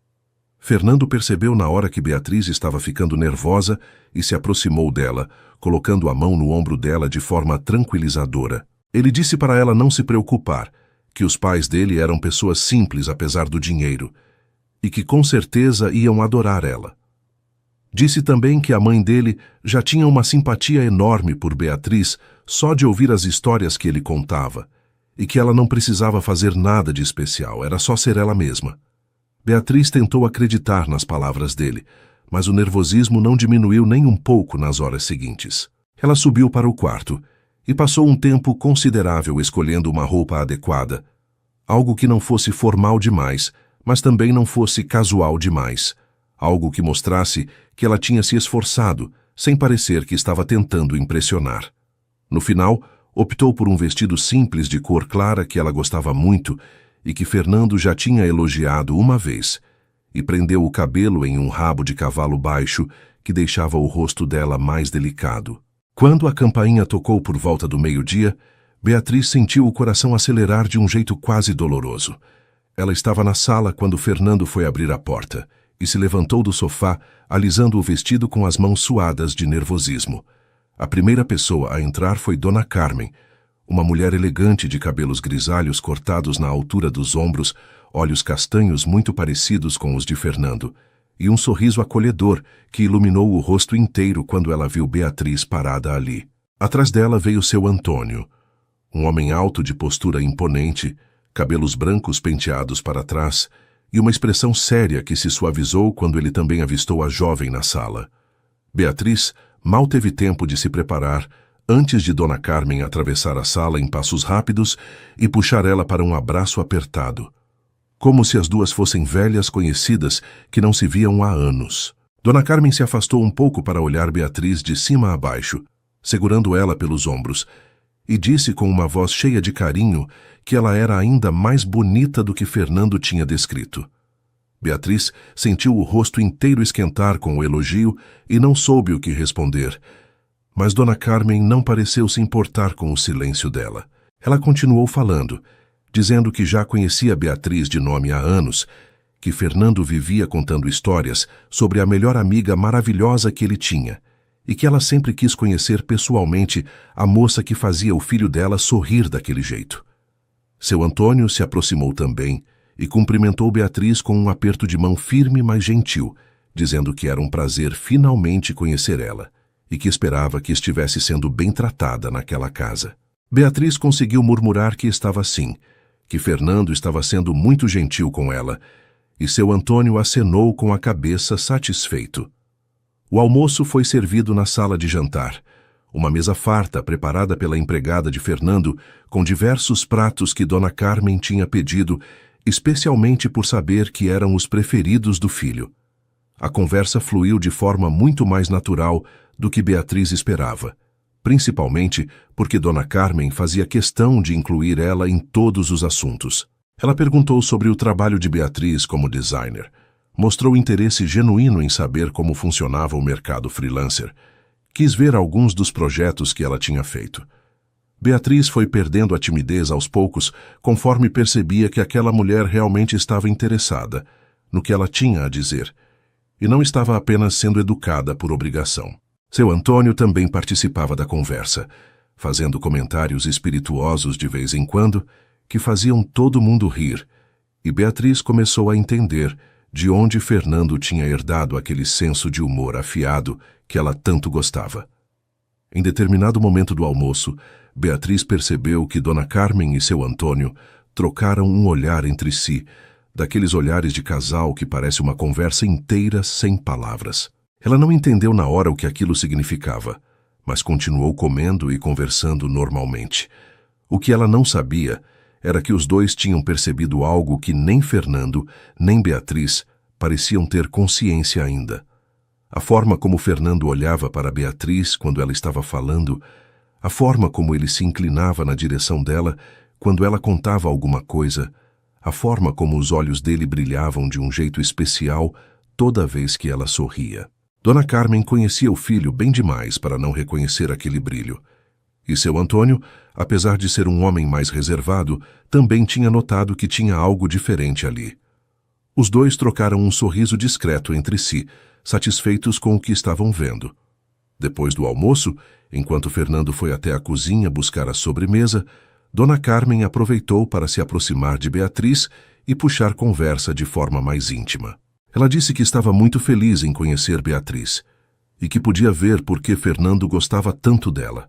Fernando percebeu na hora que Beatriz estava ficando nervosa e se aproximou dela, colocando a mão no ombro dela de forma tranquilizadora. Ele disse para ela não se preocupar, que os pais dele eram pessoas simples apesar do dinheiro, e que com certeza iam adorar ela. Disse também que a mãe dele já tinha uma simpatia enorme por Beatriz só de ouvir as histórias que ele contava, e que ela não precisava fazer nada de especial, era só ser ela mesma. Beatriz tentou acreditar nas palavras dele, mas o nervosismo não diminuiu nem um pouco nas horas seguintes. Ela subiu para o quarto e passou um tempo considerável escolhendo uma roupa adequada, Algo que não fosse formal demais, mas também não fosse casual demais. Algo que mostrasse que ela tinha se esforçado, sem parecer que estava tentando impressionar. No final, optou por um vestido simples de cor clara que ela gostava muito e que Fernando já tinha elogiado uma vez, e prendeu o cabelo em um rabo de cavalo baixo que deixava o rosto dela mais delicado. Quando a campainha tocou por volta do meio-dia, Beatriz sentiu o coração acelerar de um jeito quase doloroso. Ela estava na sala quando Fernando foi abrir a porta e se levantou do sofá, alisando o vestido com as mãos suadas de nervosismo. A primeira pessoa a entrar foi Dona Carmen, uma mulher elegante de cabelos grisalhos cortados na altura dos ombros, olhos castanhos muito parecidos com os de Fernando, e um sorriso acolhedor que iluminou o rosto inteiro quando ela viu Beatriz parada ali. Atrás dela veio seu Antônio, um homem alto de postura imponente, cabelos brancos penteados para trás e uma expressão séria que se suavizou quando ele também avistou a jovem na sala. Beatriz mal teve tempo de se preparar antes de Dona Carmen atravessar a sala em passos rápidos e puxar ela para um abraço apertado, como se as duas fossem velhas conhecidas que não se viam há anos. Dona Carmen se afastou um pouco para olhar Beatriz de cima a baixo, segurando ela pelos ombros, e disse com uma voz cheia de carinho que ela era ainda mais bonita do que Fernando tinha descrito. Beatriz sentiu o rosto inteiro esquentar com o elogio e não soube o que responder, mas Dona Carmen não pareceu se importar com o silêncio dela. Ela continuou falando, dizendo que já conhecia Beatriz de nome há anos, que Fernando vivia contando histórias sobre a melhor amiga maravilhosa que ele tinha, e que ela sempre quis conhecer pessoalmente a moça que fazia o filho dela sorrir daquele jeito. Seu Antônio se aproximou também e cumprimentou Beatriz com um aperto de mão firme, mas gentil, dizendo que era um prazer finalmente conhecer ela e que esperava que estivesse sendo bem tratada naquela casa. Beatriz conseguiu murmurar que estava assim, que Fernando estava sendo muito gentil com ela, e seu Antônio acenou com a cabeça satisfeito. O almoço foi servido na sala de jantar, uma mesa farta preparada pela empregada de Fernando, com diversos pratos que Dona Carmen tinha pedido, especialmente por saber que eram os preferidos do filho. A conversa fluiu de forma muito mais natural do que Beatriz esperava, principalmente porque Dona Carmen fazia questão de incluir ela em todos os assuntos. Ela perguntou sobre o trabalho de Beatriz como designer, mostrou interesse genuíno em saber como funcionava o mercado freelancer, quis ver alguns dos projetos que ela tinha feito. Beatriz foi perdendo a timidez aos poucos conforme percebia que aquela mulher realmente estava interessada no que ela tinha a dizer e não estava apenas sendo educada por obrigação. Seu Antônio também participava da conversa, fazendo comentários espirituosos de vez em quando que faziam todo mundo rir, e Beatriz começou a entender de onde Fernando tinha herdado aquele senso de humor afiado que ela tanto gostava. Em determinado momento do almoço, Beatriz percebeu que Dona Carmen e seu Antônio trocaram um olhar entre si, daqueles olhares de casal que parece uma conversa inteira sem palavras. Ela não entendeu na hora o que aquilo significava, mas continuou comendo e conversando normalmente. O que ela não sabia era que os dois tinham percebido algo que nem Fernando, nem Beatriz pareciam ter consciência ainda. A forma como Fernando olhava para Beatriz quando ela estava falando, a forma como ele se inclinava na direção dela quando ela contava alguma coisa, a forma como os olhos dele brilhavam de um jeito especial toda vez que ela sorria. Dona Carmen conhecia o filho bem demais para não reconhecer aquele brilho. E seu Antônio, apesar de ser um homem mais reservado, também tinha notado que tinha algo diferente ali. Os dois trocaram um sorriso discreto entre si, satisfeitos com o que estavam vendo. Depois do almoço, enquanto Fernando foi até a cozinha buscar a sobremesa, Dona Carmen aproveitou para se aproximar de Beatriz e puxar conversa de forma mais íntima. Ela disse que estava muito feliz em conhecer Beatriz e que podia ver por que Fernando gostava tanto dela.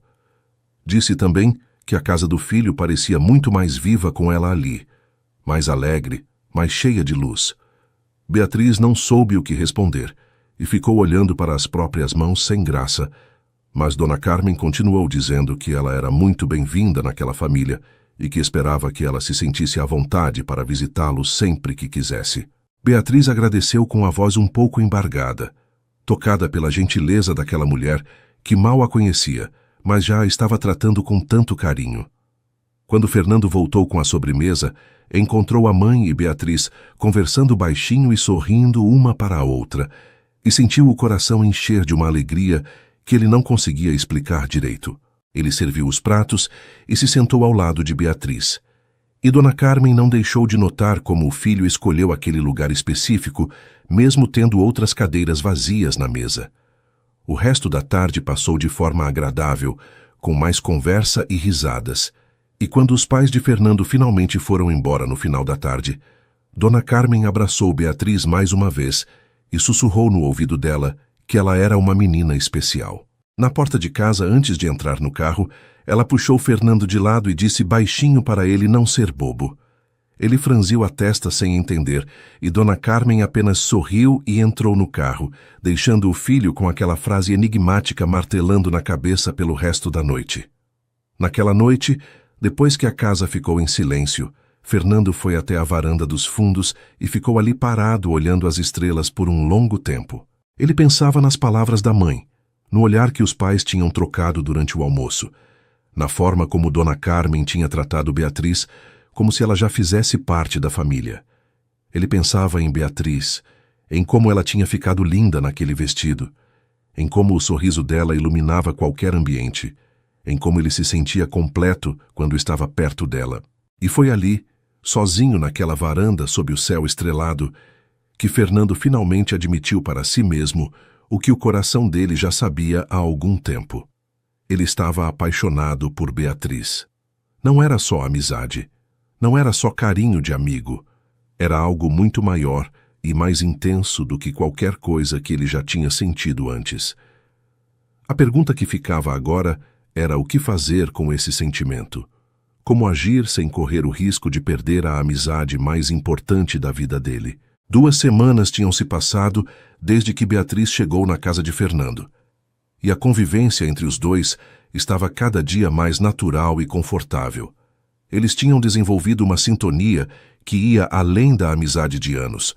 Disse também que a casa do filho parecia muito mais viva com ela ali, mais alegre, mais cheia de luz. Beatriz não soube o que responder e ficou olhando para as próprias mãos sem graça, mas Dona Carmen continuou dizendo que ela era muito bem-vinda naquela família e que esperava que ela se sentisse à vontade para visitá-lo sempre que quisesse. Beatriz agradeceu com a voz um pouco embargada, tocada pela gentileza daquela mulher que mal a conhecia, mas já a estava tratando com tanto carinho. Quando Fernando voltou com a sobremesa, encontrou a mãe e Beatriz conversando baixinho e sorrindo uma para a outra, e sentiu o coração encher de uma alegria que ele não conseguia explicar direito. Ele serviu os pratos e se sentou ao lado de Beatriz. E Dona Carmen não deixou de notar como o filho escolheu aquele lugar específico, mesmo tendo outras cadeiras vazias na mesa. O resto da tarde passou de forma agradável, com mais conversa e risadas. E quando os pais de Fernando finalmente foram embora no final da tarde, Dona Carmen abraçou Beatriz mais uma vez e sussurrou no ouvido dela que ela era uma menina especial. Na porta de casa, antes de entrar no carro, ela puxou Fernando de lado e disse baixinho para ele não ser bobo. Ele franziu a testa sem entender, e Dona Carmen apenas sorriu e entrou no carro, deixando o filho com aquela frase enigmática martelando na cabeça pelo resto da noite. Naquela noite, depois que a casa ficou em silêncio, Fernando foi até a varanda dos fundos e ficou ali parado olhando as estrelas por um longo tempo. Ele pensava nas palavras da mãe, no olhar que os pais tinham trocado durante o almoço, na forma como Dona Carmen tinha tratado Beatriz, como se ela já fizesse parte da família. Ele pensava em Beatriz, em como ela tinha ficado linda naquele vestido, em como o sorriso dela iluminava qualquer ambiente, em como ele se sentia completo quando estava perto dela. E foi ali, sozinho naquela varanda sob o céu estrelado, que Fernando finalmente admitiu para si mesmo o que o coração dele já sabia há algum tempo. Ele estava apaixonado por Beatriz. Não era só amizade, não era só carinho de amigo, era algo muito maior e mais intenso do que qualquer coisa que ele já tinha sentido antes. A pergunta que ficava agora era o que fazer com esse sentimento. Como agir sem correr o risco de perder a amizade mais importante da vida dele. 2 semanas tinham se passado desde que Beatriz chegou na casa de Fernando. E a convivência entre os dois estava cada dia mais natural e confortável. Eles tinham desenvolvido uma sintonia que ia além da amizade de anos,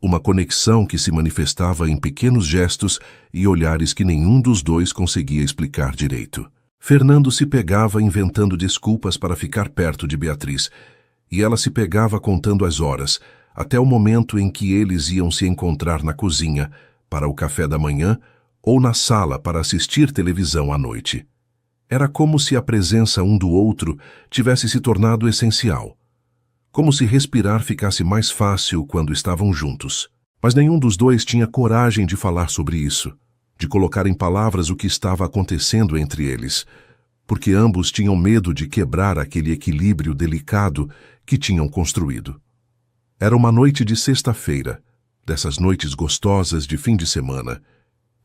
uma conexão que se manifestava em pequenos gestos e olhares que nenhum dos dois conseguia explicar direito. Fernando se pegava inventando desculpas para ficar perto de Beatriz, e ela se pegava contando as horas, até o momento em que eles iam se encontrar na cozinha para o café da manhã ou na sala para assistir televisão à noite. Era como se a presença um do outro tivesse se tornado essencial. Como se respirar ficasse mais fácil quando estavam juntos. Mas nenhum dos dois tinha coragem de falar sobre isso, de colocar em palavras o que estava acontecendo entre eles, porque ambos tinham medo de quebrar aquele equilíbrio delicado que tinham construído. Era uma noite de sexta-feira, dessas noites gostosas de fim de semana,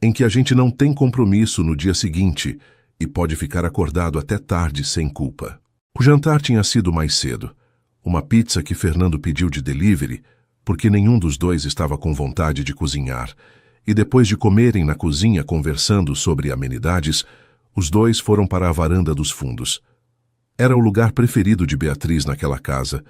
em que a gente não tem compromisso no dia seguinte e pode ficar acordado até tarde sem culpa. O jantar tinha sido mais cedo, uma pizza que Fernando pediu de delivery, porque nenhum dos dois estava com vontade de cozinhar, e depois de comerem na cozinha conversando sobre amenidades, os dois foram para a varanda dos fundos. Era o lugar preferido de Beatriz naquela casa,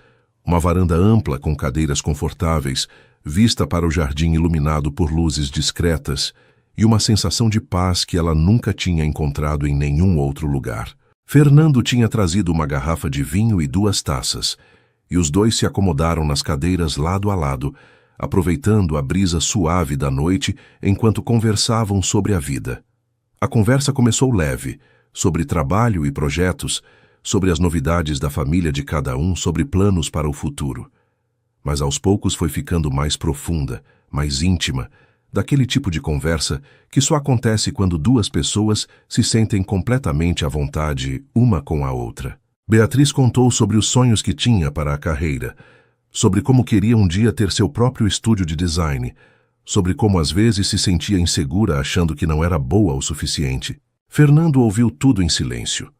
uma varanda ampla com cadeiras confortáveis, vista para o jardim iluminado por luzes discretas e uma sensação de paz que ela nunca tinha encontrado em nenhum outro lugar. Fernando tinha trazido uma garrafa de vinho e 2 taças, e os dois se acomodaram nas cadeiras lado a lado, aproveitando a brisa suave da noite enquanto conversavam sobre a vida. A conversa começou leve, sobre trabalho e projetos, sobre as novidades da família de cada um, sobre planos para o futuro. Mas aos poucos foi ficando mais profunda, mais íntima, daquele tipo de conversa que só acontece quando 2 pessoas se sentem completamente à vontade uma com a outra. Beatriz contou sobre os sonhos que tinha para a carreira, sobre como queria um dia ter seu próprio estúdio de design, sobre como às vezes se sentia insegura achando que não era boa o suficiente. Fernando ouviu tudo em silêncio,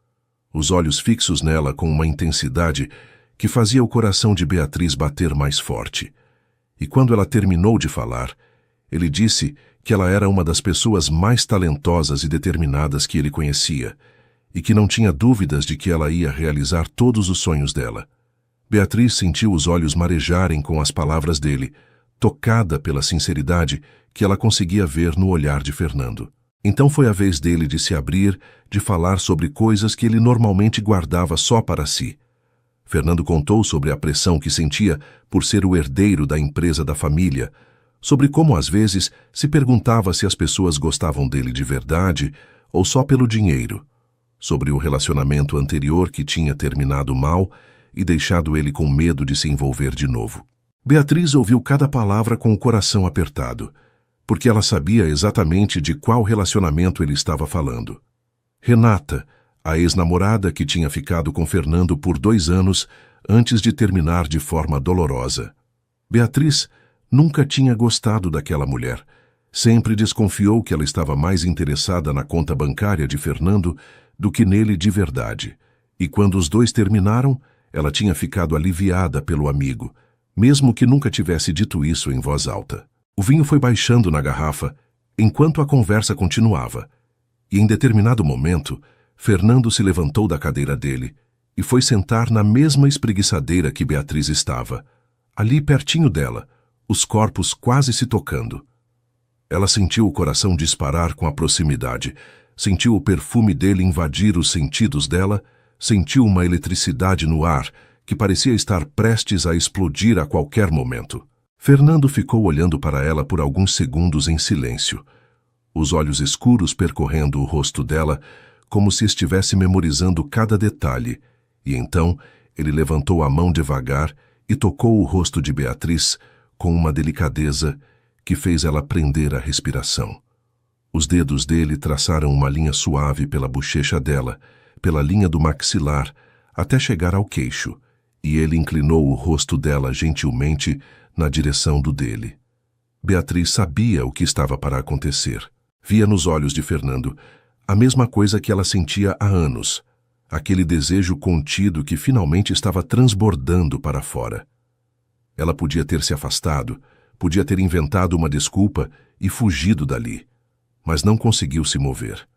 os olhos fixos nela com uma intensidade que fazia o coração de Beatriz bater mais forte. E quando ela terminou de falar, ele disse que ela era uma das pessoas mais talentosas e determinadas que ele conhecia, e que não tinha dúvidas de que ela ia realizar todos os sonhos dela. Beatriz sentiu os olhos marejarem com as palavras dele, tocada pela sinceridade que ela conseguia ver no olhar de Fernando. Então foi a vez dele de se abrir, de falar sobre coisas que ele normalmente guardava só para si. Fernando contou sobre a pressão que sentia por ser o herdeiro da empresa da família, sobre como às vezes se perguntava se as pessoas gostavam dele de verdade ou só pelo dinheiro, sobre o relacionamento anterior que tinha terminado mal e deixado ele com medo de se envolver de novo. Beatriz ouviu cada palavra com o coração apertado, porque ela sabia exatamente de qual relacionamento ele estava falando. Renata, a ex-namorada que tinha ficado com Fernando por 2 anos antes de terminar de forma dolorosa. Beatriz nunca tinha gostado daquela mulher. Sempre desconfiou que ela estava mais interessada na conta bancária de Fernando do que nele de verdade. E quando os dois terminaram, ela tinha ficado aliviada pelo amigo, mesmo que nunca tivesse dito isso em voz alta. O vinho foi baixando na garrafa enquanto a conversa continuava, e em determinado momento, Fernando se levantou da cadeira dele e foi sentar na mesma espreguiçadeira que Beatriz estava, ali pertinho dela, os corpos quase se tocando. Ela sentiu o coração disparar com a proximidade, sentiu o perfume dele invadir os sentidos dela, sentiu uma eletricidade no ar que parecia estar prestes a explodir a qualquer momento. Fernando ficou olhando para ela por alguns segundos em silêncio, os olhos escuros percorrendo o rosto dela, como se estivesse memorizando cada detalhe, e então ele levantou a mão devagar e tocou o rosto de Beatriz com uma delicadeza que fez ela prender a respiração. Os dedos dele traçaram uma linha suave pela bochecha dela, pela linha do maxilar, até chegar ao queixo, e ele inclinou o rosto dela gentilmente na direção do dele. Beatriz sabia o que estava para acontecer. Via nos olhos de Fernando a mesma coisa que ela sentia há anos, aquele desejo contido que finalmente estava transbordando para fora. Ela podia ter se afastado, podia ter inventado uma desculpa e fugido dali, mas não conseguiu se mover.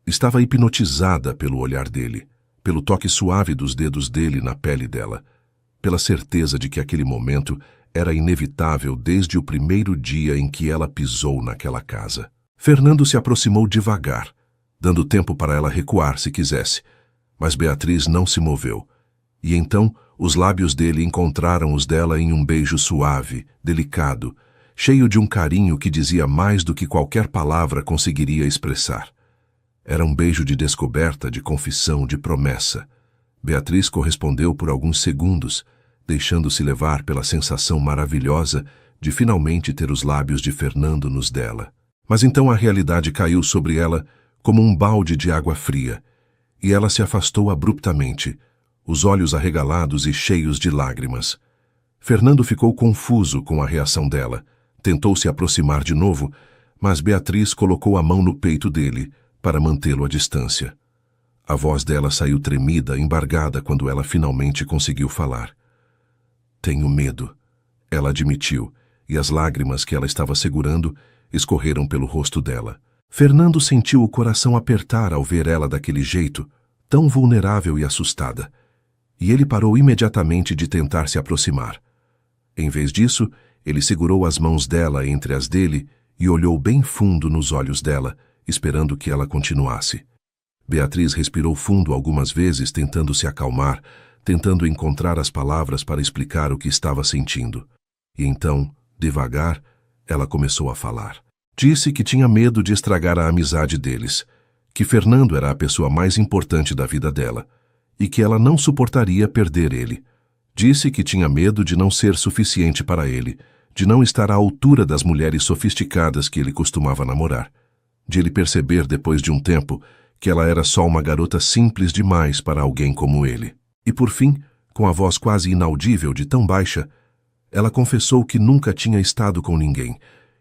Estava hipnotizada pelo olhar dele, pelo toque suave dos dedos dele na pele dela, pela certeza de que aquele momento era inevitável desde o primeiro dia em que ela pisou naquela casa. Fernando se aproximou devagar, dando tempo para ela recuar se quisesse, mas Beatriz não se moveu, e então os lábios dele encontraram os dela em um beijo suave, delicado, cheio de um carinho que dizia mais do que qualquer palavra conseguiria expressar. Era um beijo de descoberta, de confissão, de promessa. Beatriz correspondeu por alguns segundos, deixando-se levar pela sensação maravilhosa de finalmente ter os lábios de Fernando nos dela. Mas então a realidade caiu sobre ela como um balde de água fria, e ela se afastou abruptamente, os olhos arregalados e cheios de lágrimas. Fernando ficou confuso com a reação dela, tentou se aproximar de novo, mas Beatriz colocou a mão no peito dele para mantê-lo à distância. A voz dela saiu tremida, embargada quando ela finalmente conseguiu falar. "Tenho medo", ela admitiu, e as lágrimas que ela estava segurando escorreram pelo rosto dela. Fernando sentiu o coração apertar ao ver ela daquele jeito, tão vulnerável e assustada, e ele parou imediatamente de tentar se aproximar. Em vez disso, ele segurou as mãos dela entre as dele e olhou bem fundo nos olhos dela, esperando que ela continuasse. Beatriz respirou fundo algumas vezes, tentando se acalmar, tentando encontrar as palavras para explicar o que estava sentindo. E então, devagar, ela começou a falar. Disse que tinha medo de estragar a amizade deles, que Fernando era a pessoa mais importante da vida dela, e que ela não suportaria perder ele. Disse que tinha medo de não ser suficiente para ele, de não estar à altura das mulheres sofisticadas que ele costumava namorar, de ele perceber depois de um tempo que ela era só uma garota simples demais para alguém como ele. E por fim, com a voz quase inaudível de tão baixa, ela confessou que nunca tinha estado com ninguém,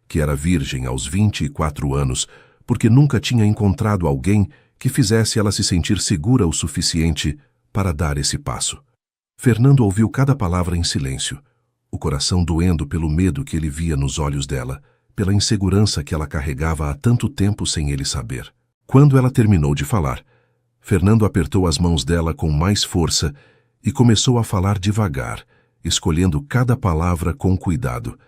que era virgem aos 24 anos, porque nunca tinha encontrado alguém que fizesse ela se sentir segura o suficiente para dar esse passo. Fernando ouviu cada palavra em silêncio, o coração doendo pelo medo que ele via nos olhos dela, pela insegurança que ela carregava há tanto tempo sem ele saber. Quando ela terminou de falar, Fernando apertou as mãos dela com mais força e começou a falar devagar, escolhendo cada palavra com cuidado.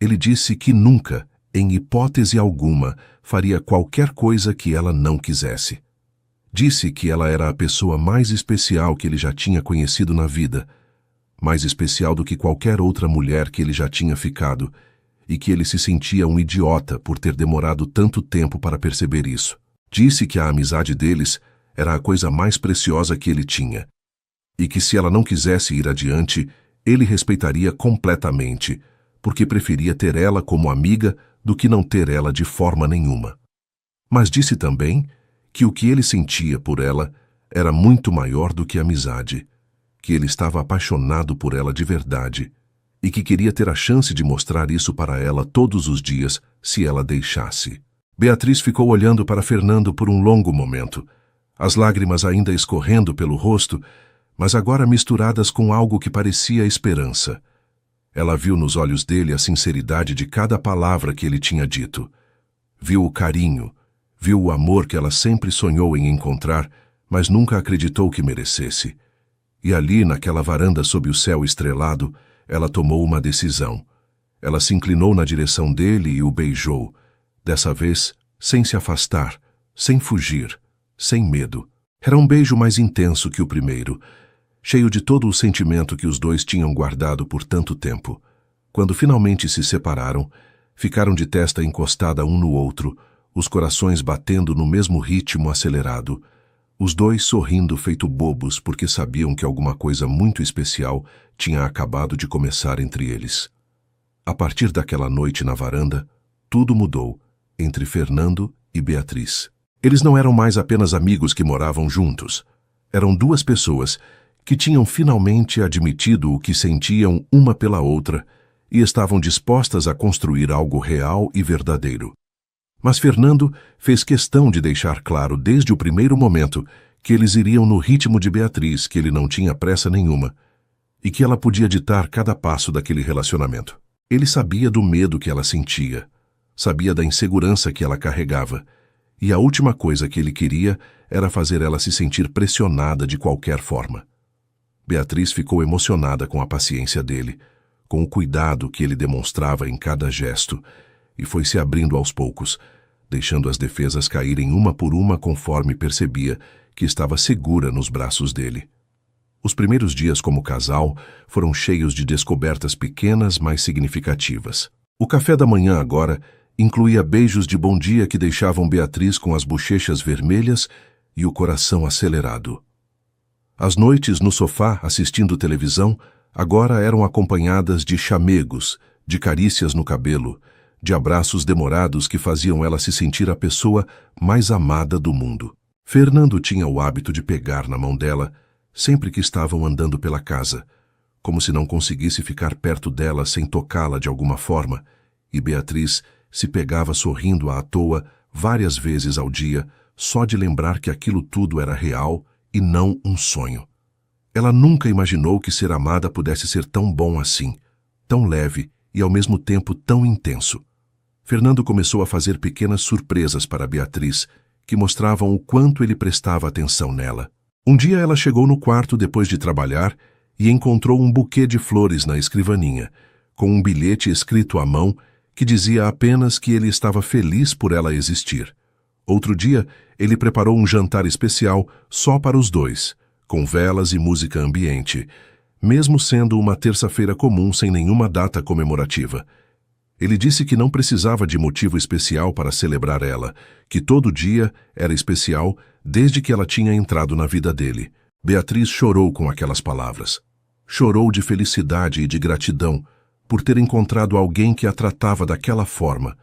Ele disse que nunca, em hipótese alguma, faria qualquer coisa que ela não quisesse. Disse que ela era a pessoa mais especial que ele já tinha conhecido na vida, mais especial do que qualquer outra mulher que ele já tinha ficado, e que ele se sentia um idiota por ter demorado tanto tempo para perceber isso. Disse que a amizade deles era a coisa mais preciosa que ele tinha, e que se ela não quisesse ir adiante, ele respeitaria completamente, porque preferia ter ela como amiga do que não ter ela de forma nenhuma. Mas disse também que o que ele sentia por ela era muito maior do que amizade, que ele estava apaixonado por ela de verdade e que queria ter a chance de mostrar isso para ela todos os dias se ela deixasse. Beatriz ficou olhando para Fernando por um longo momento, as lágrimas ainda escorrendo pelo rosto, mas agora misturadas com algo que parecia esperança. Ela viu nos olhos dele a sinceridade de cada palavra que ele tinha dito. Viu o carinho, viu o amor que ela sempre sonhou em encontrar, mas nunca acreditou que merecesse. E ali, naquela varanda sob o céu estrelado, ela tomou uma decisão. Ela se inclinou na direção dele e o beijou, dessa vez sem se afastar, sem fugir, sem medo. Era um beijo mais intenso que o primeiro, cheio de todo o sentimento que os dois tinham guardado por tanto tempo. Quando finalmente se separaram, ficaram de testa encostada um no outro, os corações batendo no mesmo ritmo acelerado, os dois sorrindo feito bobos porque sabiam que alguma coisa muito especial tinha acabado de começar entre eles. A partir daquela noite na varanda, tudo mudou entre Fernando e Beatriz. Eles não eram mais apenas amigos que moravam juntos. Eram duas pessoas que tinham finalmente admitido o que sentiam uma pela outra e estavam dispostas a construir algo real e verdadeiro. Mas Fernando fez questão de deixar claro desde o primeiro momento que eles iriam no ritmo de Beatriz, que ele não tinha pressa nenhuma e que ela podia ditar cada passo daquele relacionamento. Ele sabia do medo que ela sentia, sabia da insegurança que ela carregava, e a última coisa que ele queria era fazer ela se sentir pressionada de qualquer forma. Beatriz ficou emocionada com a paciência dele, com o cuidado que ele demonstrava em cada gesto, e foi se abrindo aos poucos, deixando as defesas caírem uma por uma conforme percebia que estava segura nos braços dele. Os primeiros dias como casal foram cheios de descobertas pequenas, mas significativas. O café da manhã agora incluía beijos de bom dia que deixavam Beatriz com as bochechas vermelhas e o coração acelerado. As noites no sofá assistindo televisão agora eram acompanhadas de chamegos, de carícias no cabelo, de abraços demorados que faziam ela se sentir a pessoa mais amada do mundo. Fernando tinha o hábito de pegar na mão dela sempre que estavam andando pela casa, como se não conseguisse ficar perto dela sem tocá-la de alguma forma, e Beatriz se pegava sorrindo à toa várias vezes ao dia, só de lembrar que aquilo tudo era real e não um sonho. Ela nunca imaginou que ser amada pudesse ser tão bom assim, tão leve e ao mesmo tempo tão intenso. Fernando começou a fazer pequenas surpresas para Beatriz, que mostravam o quanto ele prestava atenção nela. Um dia ela chegou no quarto depois de trabalhar e encontrou um buquê de flores na escrivaninha, com um bilhete escrito à mão que dizia apenas que ele estava feliz por ela existir. Outro dia, ele preparou um jantar especial só para os dois, com velas e música ambiente, mesmo sendo uma terça-feira comum sem nenhuma data comemorativa. Ele disse que não precisava de motivo especial para celebrar ela, que todo dia era especial desde que ela tinha entrado na vida dele. Beatriz chorou com aquelas palavras. Chorou de felicidade e de gratidão por ter encontrado alguém que a tratava daquela forma,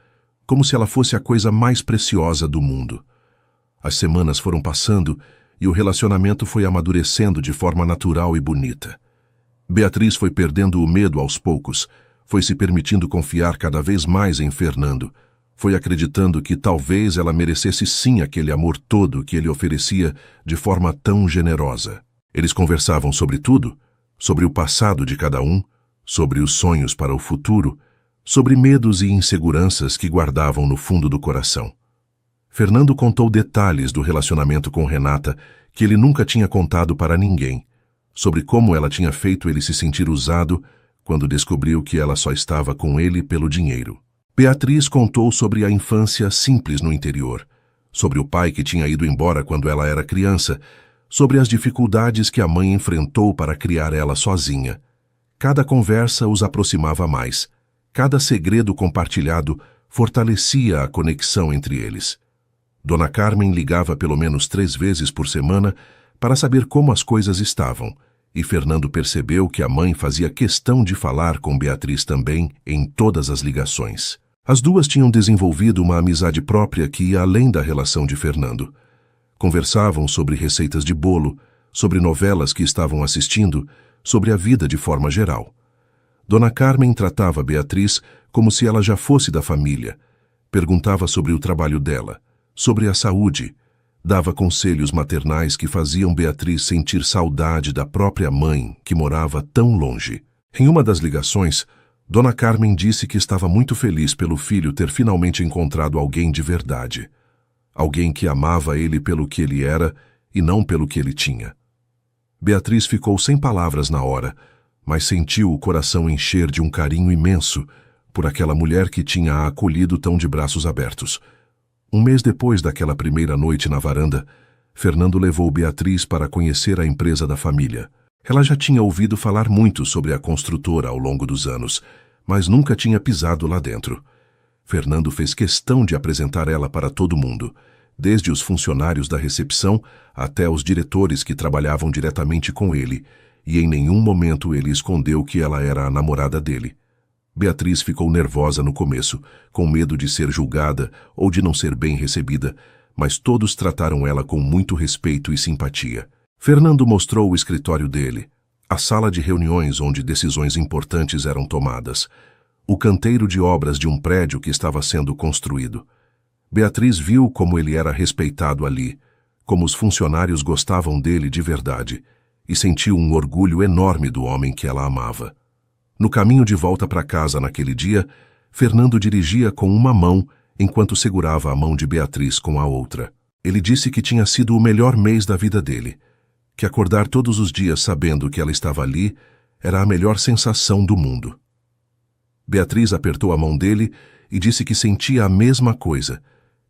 como se ela fosse a coisa mais preciosa do mundo. As semanas foram passando e o relacionamento foi amadurecendo de forma natural e bonita. Beatriz foi perdendo o medo aos poucos, foi se permitindo confiar cada vez mais em Fernando, foi acreditando que talvez ela merecesse sim aquele amor todo que ele oferecia de forma tão generosa. Eles conversavam sobre tudo, sobre o passado de cada um, sobre os sonhos para o futuro, sobre medos e inseguranças que guardavam no fundo do coração. Fernando contou detalhes do relacionamento com Renata que ele nunca tinha contado para ninguém, sobre como ela tinha feito ele se sentir usado quando descobriu que ela só estava com ele pelo dinheiro. Beatriz contou sobre a infância simples no interior, sobre o pai que tinha ido embora quando ela era criança, sobre as dificuldades que a mãe enfrentou para criar ela sozinha. Cada conversa os aproximava mais. Cada segredo compartilhado fortalecia a conexão entre eles. Dona Carmen ligava pelo menos 3 vezes por semana para saber como as coisas estavam, e Fernando percebeu que a mãe fazia questão de falar com Beatriz também em todas as ligações. As duas tinham desenvolvido uma amizade própria que ia além da relação de Fernando. Conversavam sobre receitas de bolo, sobre novelas que estavam assistindo, sobre a vida de forma geral. Dona Carmen tratava Beatriz como se ela já fosse da família. Perguntava sobre o trabalho dela, sobre a saúde. Dava conselhos maternais que faziam Beatriz sentir saudade da própria mãe, que morava tão longe. Em uma das ligações, Dona Carmen disse que estava muito feliz pelo filho ter finalmente encontrado alguém de verdade. Alguém que amava ele pelo que ele era e não pelo que ele tinha. Beatriz ficou sem palavras na hora, mas sentiu o coração encher de um carinho imenso por aquela mulher que tinha a acolhido tão de braços abertos. Um mês depois daquela primeira noite na varanda, Fernando levou Beatriz para conhecer a empresa da família. Ela já tinha ouvido falar muito sobre a construtora ao longo dos anos, mas nunca tinha pisado lá dentro. Fernando fez questão de apresentar ela para todo mundo, desde os funcionários da recepção até os diretores que trabalhavam diretamente com ele, e em nenhum momento ele escondeu que ela era a namorada dele. Beatriz ficou nervosa no começo, com medo de ser julgada ou de não ser bem recebida, mas todos trataram ela com muito respeito e simpatia. Fernando mostrou o escritório dele, a sala de reuniões onde decisões importantes eram tomadas, o canteiro de obras de um prédio que estava sendo construído. Beatriz viu como ele era respeitado ali, como os funcionários gostavam dele de verdade, e sentiu um orgulho enorme do homem que ela amava. No caminho de volta para casa naquele dia, Fernando dirigia com uma mão enquanto segurava a mão de Beatriz com a outra. Ele disse que tinha sido o melhor mês da vida dele, que acordar todos os dias sabendo que ela estava ali era a melhor sensação do mundo. Beatriz apertou a mão dele e disse que sentia a mesma coisa,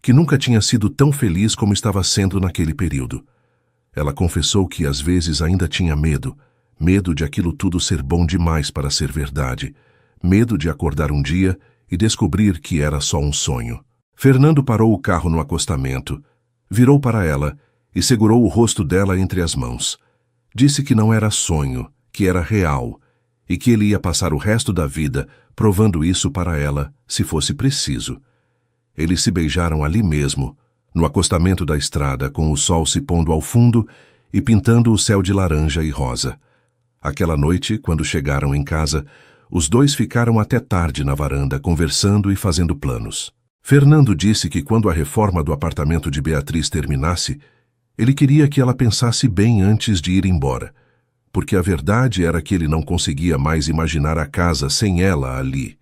que nunca tinha sido tão feliz como estava sendo naquele período. Ela confessou que às vezes ainda tinha medo de aquilo tudo ser bom demais para ser verdade, medo de acordar um dia e descobrir que era só um sonho. Fernando parou o carro no acostamento, virou para ela e segurou o rosto dela entre as mãos. Disse que não era sonho, que era real, e que ele ia passar o resto da vida provando isso para ela, se fosse preciso. Eles se beijaram ali mesmo, no acostamento da estrada, com o sol se pondo ao fundo e pintando o céu de laranja e rosa. Aquela noite, quando chegaram em casa, os dois ficaram até tarde na varanda conversando e fazendo planos. Fernando disse que quando a reforma do apartamento de Beatriz terminasse, ele queria que ela pensasse bem antes de ir embora, porque a verdade era que ele não conseguia mais imaginar a casa sem ela ali.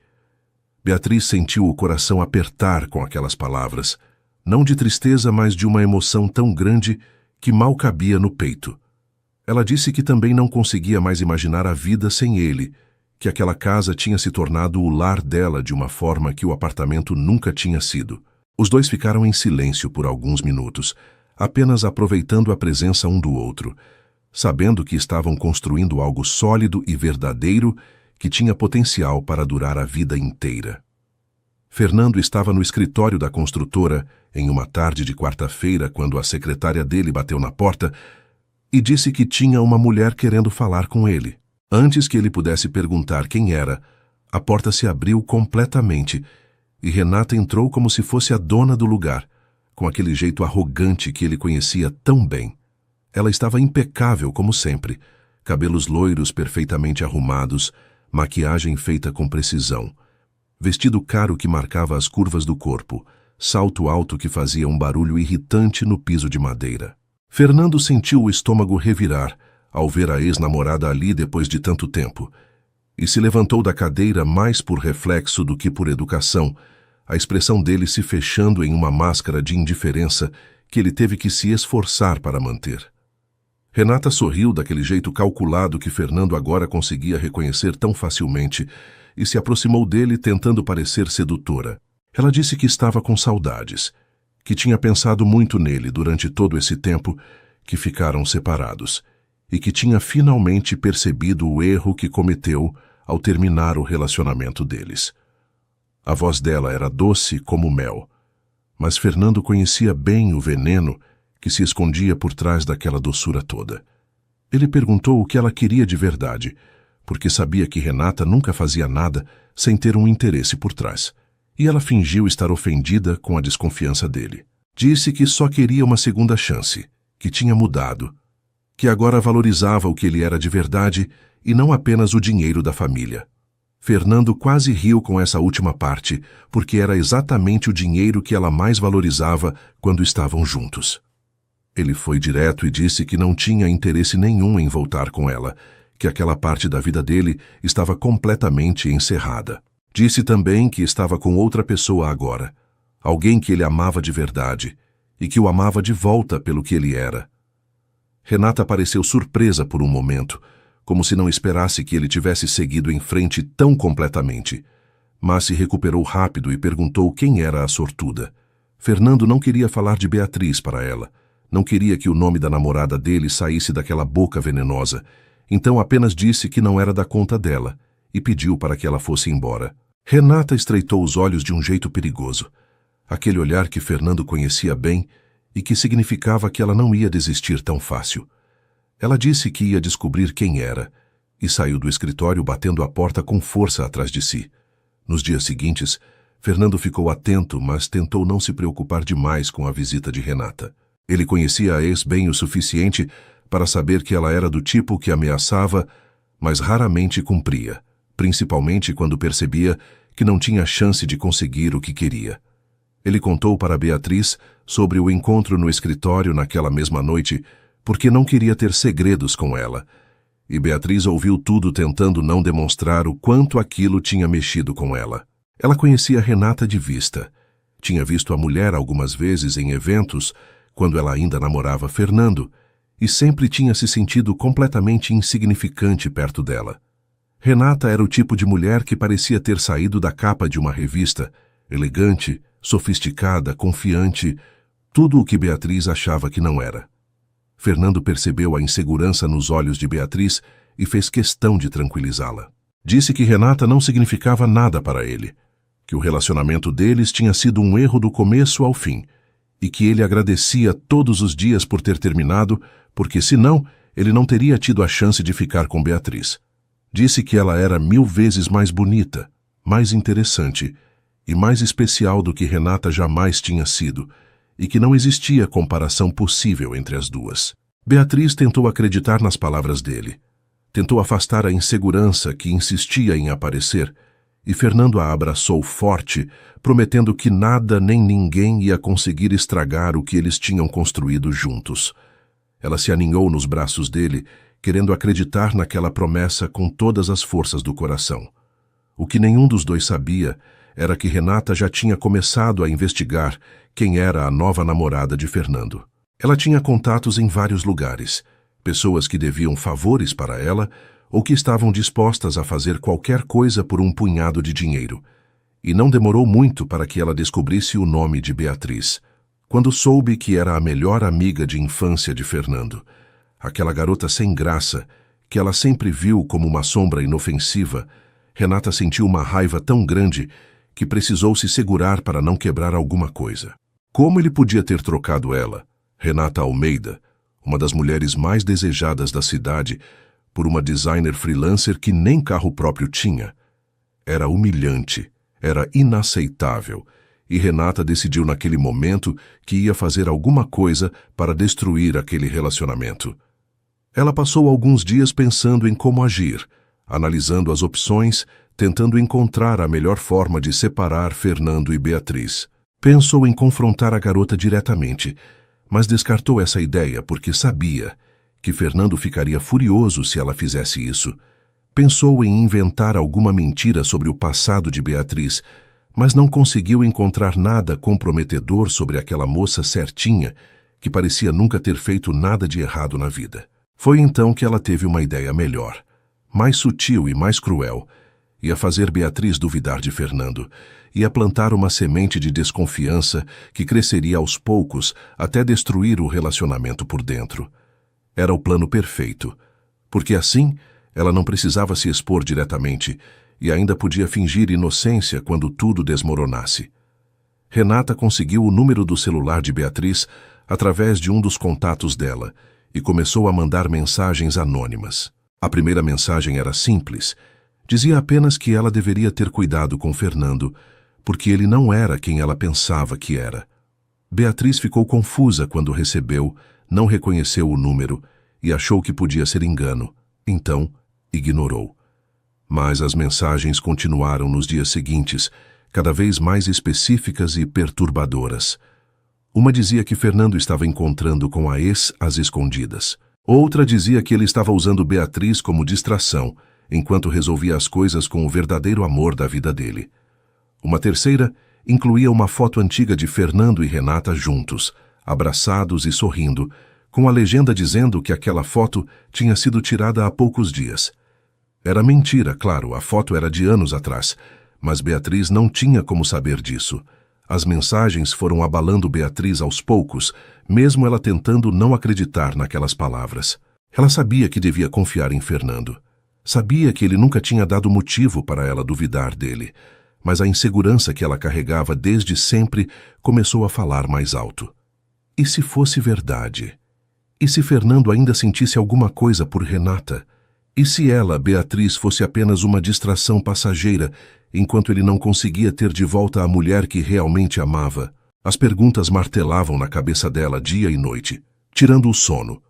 Beatriz sentiu o coração apertar com aquelas palavras, não de tristeza, mas de uma emoção tão grande que mal cabia no peito. Ela disse que também não conseguia mais imaginar a vida sem ele, que aquela casa tinha se tornado o lar dela de uma forma que o apartamento nunca tinha sido. Os dois ficaram em silêncio por alguns minutos, apenas aproveitando a presença um do outro, sabendo que estavam construindo algo sólido e verdadeiro que tinha potencial para durar a vida inteira. Fernando estava no escritório da construtora em uma tarde de quarta-feira quando a secretária dele bateu na porta e disse que tinha uma mulher querendo falar com ele. Antes que ele pudesse perguntar quem era, a porta se abriu completamente e Renata entrou como se fosse a dona do lugar, com aquele jeito arrogante que ele conhecia tão bem. Ela estava impecável como sempre, cabelos loiros perfeitamente arrumados, maquiagem feita com precisão, vestido caro que marcava as curvas do corpo, salto alto que fazia um barulho irritante no piso de madeira. Fernando sentiu o estômago revirar ao ver a ex-namorada ali depois de tanto tempo, e se levantou da cadeira mais por reflexo do que por educação, a expressão dele se fechando em uma máscara de indiferença que ele teve que se esforçar para manter. Renata sorriu daquele jeito calculado que Fernando agora conseguia reconhecer tão facilmente e se aproximou dele tentando parecer sedutora. Ela disse que estava com saudades, que tinha pensado muito nele durante todo esse tempo que ficaram separados e que tinha finalmente percebido o erro que cometeu ao terminar o relacionamento deles. A voz dela era doce como mel, mas Fernando conhecia bem o veneno que se escondia por trás daquela doçura toda. Ele perguntou o que ela queria de verdade, porque sabia que Renata nunca fazia nada sem ter um interesse por trás, e ela fingiu estar ofendida com a desconfiança dele. Disse que só queria uma segunda chance, que tinha mudado, que agora valorizava o que ele era de verdade e não apenas o dinheiro da família. Fernando quase riu com essa última parte, porque era exatamente o dinheiro que ela mais valorizava quando estavam juntos. Ele foi direto e disse que não tinha interesse nenhum em voltar com ela, que aquela parte da vida dele estava completamente encerrada. Disse também que estava com outra pessoa agora, alguém que ele amava de verdade, e que o amava de volta pelo que ele era. Renata pareceu surpresa por um momento, como se não esperasse que ele tivesse seguido em frente tão completamente, mas se recuperou rápido e perguntou quem era a sortuda. Fernando não queria falar de Beatriz para ela, não queria que o nome da namorada dele saísse daquela boca venenosa, então apenas disse que não era da conta dela e pediu para que ela fosse embora. Renata estreitou os olhos de um jeito perigoso, aquele olhar que Fernando conhecia bem e que significava que ela não ia desistir tão fácil. Ela disse que ia descobrir quem era e saiu do escritório batendo a porta com força atrás de si. Nos dias seguintes, Fernando ficou atento, mas tentou não se preocupar demais com a visita de Renata. Ele conhecia a ex bem o suficiente para saber que ela era do tipo que ameaçava, mas raramente cumpria, principalmente quando percebia que não tinha chance de conseguir o que queria. Ele contou para Beatriz sobre o encontro no escritório naquela mesma noite, porque não queria ter segredos com ela, e Beatriz ouviu tudo tentando não demonstrar o quanto aquilo tinha mexido com ela. Ela conhecia Renata de vista. Tinha visto a mulher algumas vezes em eventos, quando ela ainda namorava Fernando, e sempre tinha se sentido completamente insignificante perto dela. Renata era o tipo de mulher que parecia ter saído da capa de uma revista, elegante, sofisticada, confiante, tudo o que Beatriz achava que não era. Fernando percebeu a insegurança nos olhos de Beatriz e fez questão de tranquilizá-la. Disse que Renata não significava nada para ele, que o relacionamento deles tinha sido um erro do começo ao fim, e que ele agradecia todos os dias por ter terminado, porque senão ele não teria tido a chance de ficar com Beatriz. Disse que ela era 1000 vezes mais bonita, mais interessante e mais especial do que Renata jamais tinha sido, e que não existia comparação possível entre as duas. Beatriz tentou acreditar nas palavras dele. Tentou afastar a insegurança que insistia em aparecer, e Fernando a abraçou forte, prometendo que nada nem ninguém ia conseguir estragar o que eles tinham construído juntos. Ela se aninhou nos braços dele, querendo acreditar naquela promessa com todas as forças do coração. O que nenhum dos dois sabia era que Renata já tinha começado a investigar quem era a nova namorada de Fernando. Ela tinha contatos em vários lugares, pessoas que deviam favores para ela ou que estavam dispostas a fazer qualquer coisa por um punhado de dinheiro. E não demorou muito para que ela descobrisse o nome de Beatriz. Quando soube que era a melhor amiga de infância de Fernando, aquela garota sem graça, que ela sempre viu como uma sombra inofensiva, Renata sentiu uma raiva tão grande que precisou se segurar para não quebrar alguma coisa. Como ele podia ter trocado ela, Renata Almeida, uma das mulheres mais desejadas da cidade, por uma designer freelancer que nem carro próprio tinha? Era humilhante, era inaceitável, e Renata decidiu naquele momento que ia fazer alguma coisa para destruir aquele relacionamento. Ela passou alguns dias pensando em como agir, analisando as opções, tentando encontrar a melhor forma de separar Fernando e Beatriz. Pensou em confrontar a garota diretamente, mas descartou essa ideia porque sabia que Fernando ficaria furioso se ela fizesse isso. Pensou em inventar alguma mentira sobre o passado de Beatriz, mas não conseguiu encontrar nada comprometedor sobre aquela moça certinha que parecia nunca ter feito nada de errado na vida. Foi então que ela teve uma ideia melhor, mais sutil e mais cruel. Ia fazer Beatriz duvidar de Fernando, ia plantar uma semente de desconfiança que cresceria aos poucos até destruir o relacionamento por dentro. Era o plano perfeito, porque assim ela não precisava se expor diretamente e ainda podia fingir inocência quando tudo desmoronasse. Renata conseguiu o número do celular de Beatriz através de um dos contatos dela e começou a mandar mensagens anônimas. A primeira mensagem era simples. Dizia apenas que ela deveria ter cuidado com Fernando, porque ele não era quem ela pensava que era. Beatriz ficou confusa quando recebeu, não reconheceu o número e achou que podia ser engano. Então, ignorou. Mas as mensagens continuaram nos dias seguintes, cada vez mais específicas e perturbadoras. Uma dizia que Fernando estava encontrando com a ex às escondidas. Outra dizia que ele estava usando Beatriz como distração, enquanto resolvia as coisas com o verdadeiro amor da vida dele. Uma terceira incluía uma foto antiga de Fernando e Renata juntos, abraçados e sorrindo, com a legenda dizendo que aquela foto tinha sido tirada há poucos dias. Era mentira, claro, a foto era de anos atrás, mas Beatriz não tinha como saber disso. As mensagens foram abalando Beatriz aos poucos, mesmo ela tentando não acreditar naquelas palavras. Ela sabia que devia confiar em Fernando. Sabia que ele nunca tinha dado motivo para ela duvidar dele, mas a insegurança que ela carregava desde sempre começou a falar mais alto. E se fosse verdade? E se Fernando ainda sentisse alguma coisa por Renata? E se ela, Beatriz, fosse apenas uma distração passageira, enquanto ele não conseguia ter de volta a mulher que realmente amava? As perguntas martelavam na cabeça dela dia e noite, tirando o sono,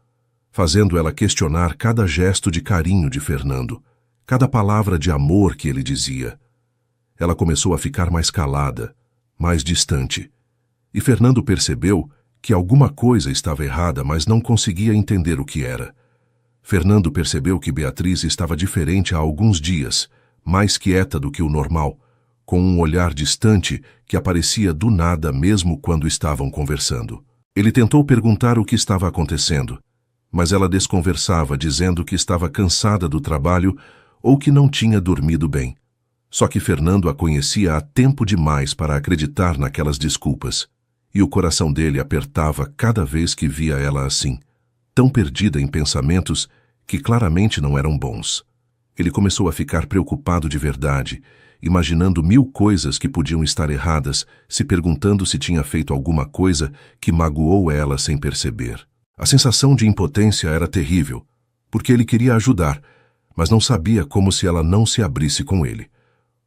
fazendo ela questionar cada gesto de carinho de Fernando, cada palavra de amor que ele dizia. Ela começou a ficar mais calada, mais distante. E Fernando percebeu que alguma coisa estava errada, mas não conseguia entender o que era. Fernando percebeu que Beatriz estava diferente há alguns dias, mais quieta do que o normal, com um olhar distante que aparecia do nada mesmo quando estavam conversando. Ele tentou perguntar o que estava acontecendo, mas ela desconversava, dizendo que estava cansada do trabalho ou que não tinha dormido bem. Só que Fernando a conhecia há tempo demais para acreditar naquelas desculpas, e o coração dele apertava cada vez que via ela assim, tão perdida em pensamentos que claramente não eram bons. Ele começou a ficar preocupado de verdade, imaginando 1000 coisas que podiam estar erradas, se perguntando se tinha feito alguma coisa que magoou ela sem perceber. A sensação de impotência era terrível, porque ele queria ajudar, mas não sabia como se ela não se abrisse com ele.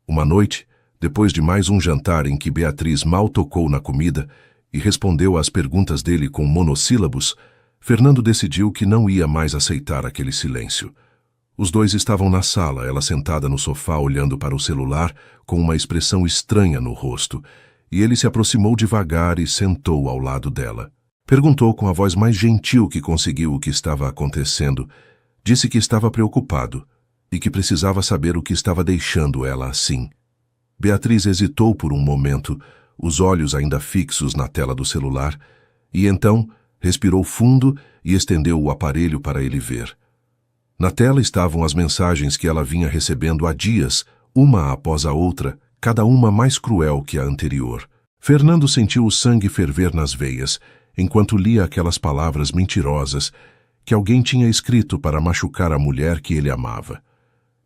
Uma noite, depois de mais um jantar em que Beatriz mal tocou na comida e respondeu às perguntas dele com monossílabos, Fernando decidiu que não ia mais aceitar aquele silêncio. Os dois estavam na sala, ela sentada no sofá olhando para o celular com uma expressão estranha no rosto, e ele se aproximou devagar e sentou ao lado dela. Perguntou com a voz mais gentil que conseguiu o que estava acontecendo. Disse que estava preocupado e que precisava saber o que estava deixando ela assim. Beatriz hesitou por um momento, os olhos ainda fixos na tela do celular, e então respirou fundo e estendeu o aparelho para ele ver. Na tela estavam as mensagens que ela vinha recebendo há dias, uma após a outra, cada uma mais cruel que a anterior. Fernando sentiu o sangue ferver nas veias, enquanto lia aquelas palavras mentirosas que alguém tinha escrito para machucar a mulher que ele amava.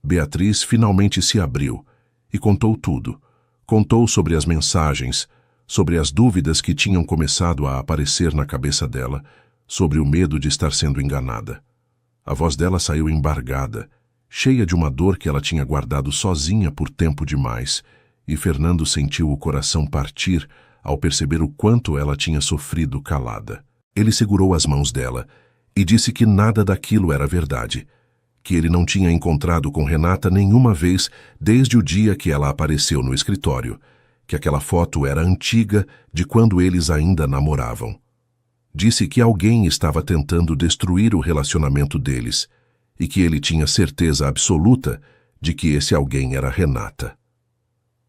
Beatriz finalmente se abriu e contou tudo. Contou sobre as mensagens, sobre as dúvidas que tinham começado a aparecer na cabeça dela, sobre o medo de estar sendo enganada. A voz dela saiu embargada, cheia de uma dor que ela tinha guardado sozinha por tempo demais, e Fernando sentiu o coração partir ao perceber o quanto ela tinha sofrido calada. Ele segurou as mãos dela e disse que nada daquilo era verdade, que ele não tinha encontrado com Renata nenhuma vez desde o dia que ela apareceu no escritório, que aquela foto era antiga de quando eles ainda namoravam. Disse que alguém estava tentando destruir o relacionamento deles e que ele tinha certeza absoluta de que esse alguém era Renata.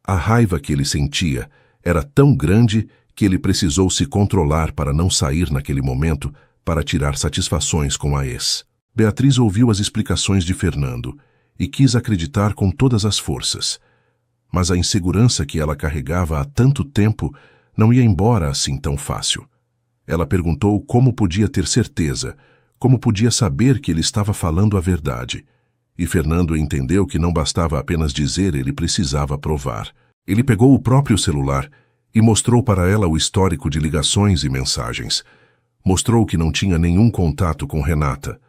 A raiva que ele sentia era tão grande que ele precisou se controlar para não sair naquele momento para tirar satisfações com a ex. Beatriz ouviu as explicações de Fernando e quis acreditar com todas as forças. Mas a insegurança que ela carregava há tanto tempo não ia embora assim tão fácil. Ela perguntou como podia ter certeza, como podia saber que ele estava falando a verdade. E Fernando entendeu que não bastava apenas dizer, ele precisava provar. Ele pegou o próprio celular e mostrou para ela o histórico de ligações e mensagens. Mostrou que não tinha nenhum contato com Renata.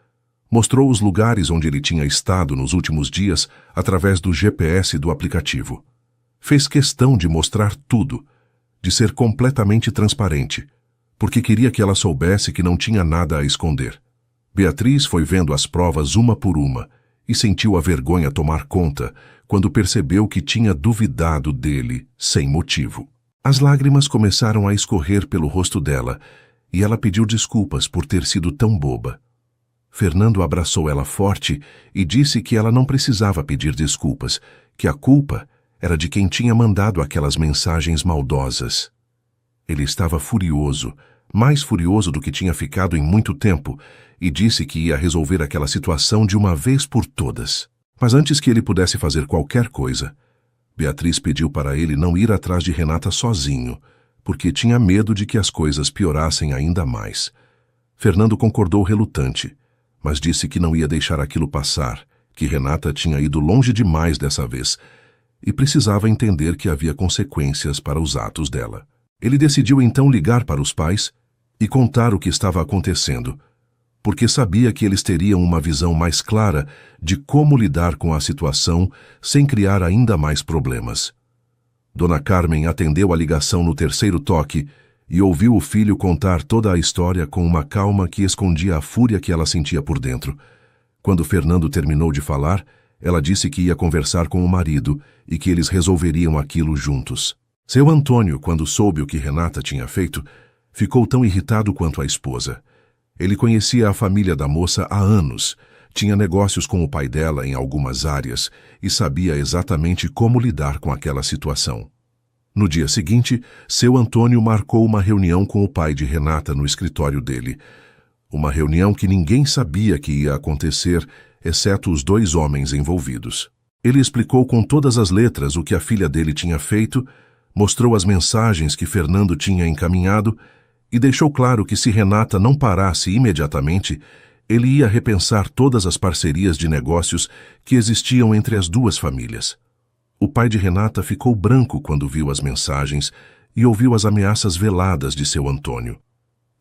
Mostrou os lugares onde ele tinha estado nos últimos dias através do GPS do aplicativo. Fez questão de mostrar tudo, de ser completamente transparente, porque queria que ela soubesse que não tinha nada a esconder. Beatriz foi vendo as provas uma por uma e sentiu a vergonha tomar conta quando percebeu que tinha duvidado dele sem motivo. As lágrimas começaram a escorrer pelo rosto dela e ela pediu desculpas por ter sido tão boba. Fernando abraçou ela forte e disse que ela não precisava pedir desculpas, que a culpa era de quem tinha mandado aquelas mensagens maldosas. Ele estava furioso, mais furioso do que tinha ficado em muito tempo, e disse que ia resolver aquela situação de uma vez por todas. Mas antes que ele pudesse fazer qualquer coisa, Beatriz pediu para ele não ir atrás de Renata sozinho, porque tinha medo de que as coisas piorassem ainda mais. Fernando concordou relutante, mas disse que não ia deixar aquilo passar, que Renata tinha ido longe demais dessa vez e precisava entender que havia consequências para os atos dela. Ele decidiu então ligar para os pais e contar o que estava acontecendo, porque sabia que eles teriam uma visão mais clara de como lidar com a situação sem criar ainda mais problemas. Dona Carmen atendeu a ligação no terceiro toque e ouviu o filho contar toda a história com uma calma que escondia a fúria que ela sentia por dentro. Quando Fernando terminou de falar, ela disse que ia conversar com o marido e que eles resolveriam aquilo juntos. Seu Antônio, quando soube o que Renata tinha feito, ficou tão irritado quanto a esposa. Ele conhecia a família da moça há anos, tinha negócios com o pai dela em algumas áreas e sabia exatamente como lidar com aquela situação. No dia seguinte, seu Antônio marcou uma reunião com o pai de Renata no escritório dele. Uma reunião que ninguém sabia que ia acontecer, exceto os dois homens envolvidos. Ele explicou com todas as letras o que a filha dele tinha feito, mostrou as mensagens que Fernando tinha encaminhado e deixou claro que se Renata não parasse imediatamente, ele ia repensar todas as parcerias de negócios que existiam entre as duas famílias. O pai de Renata ficou branco quando viu as mensagens e ouviu as ameaças veladas de seu Antônio.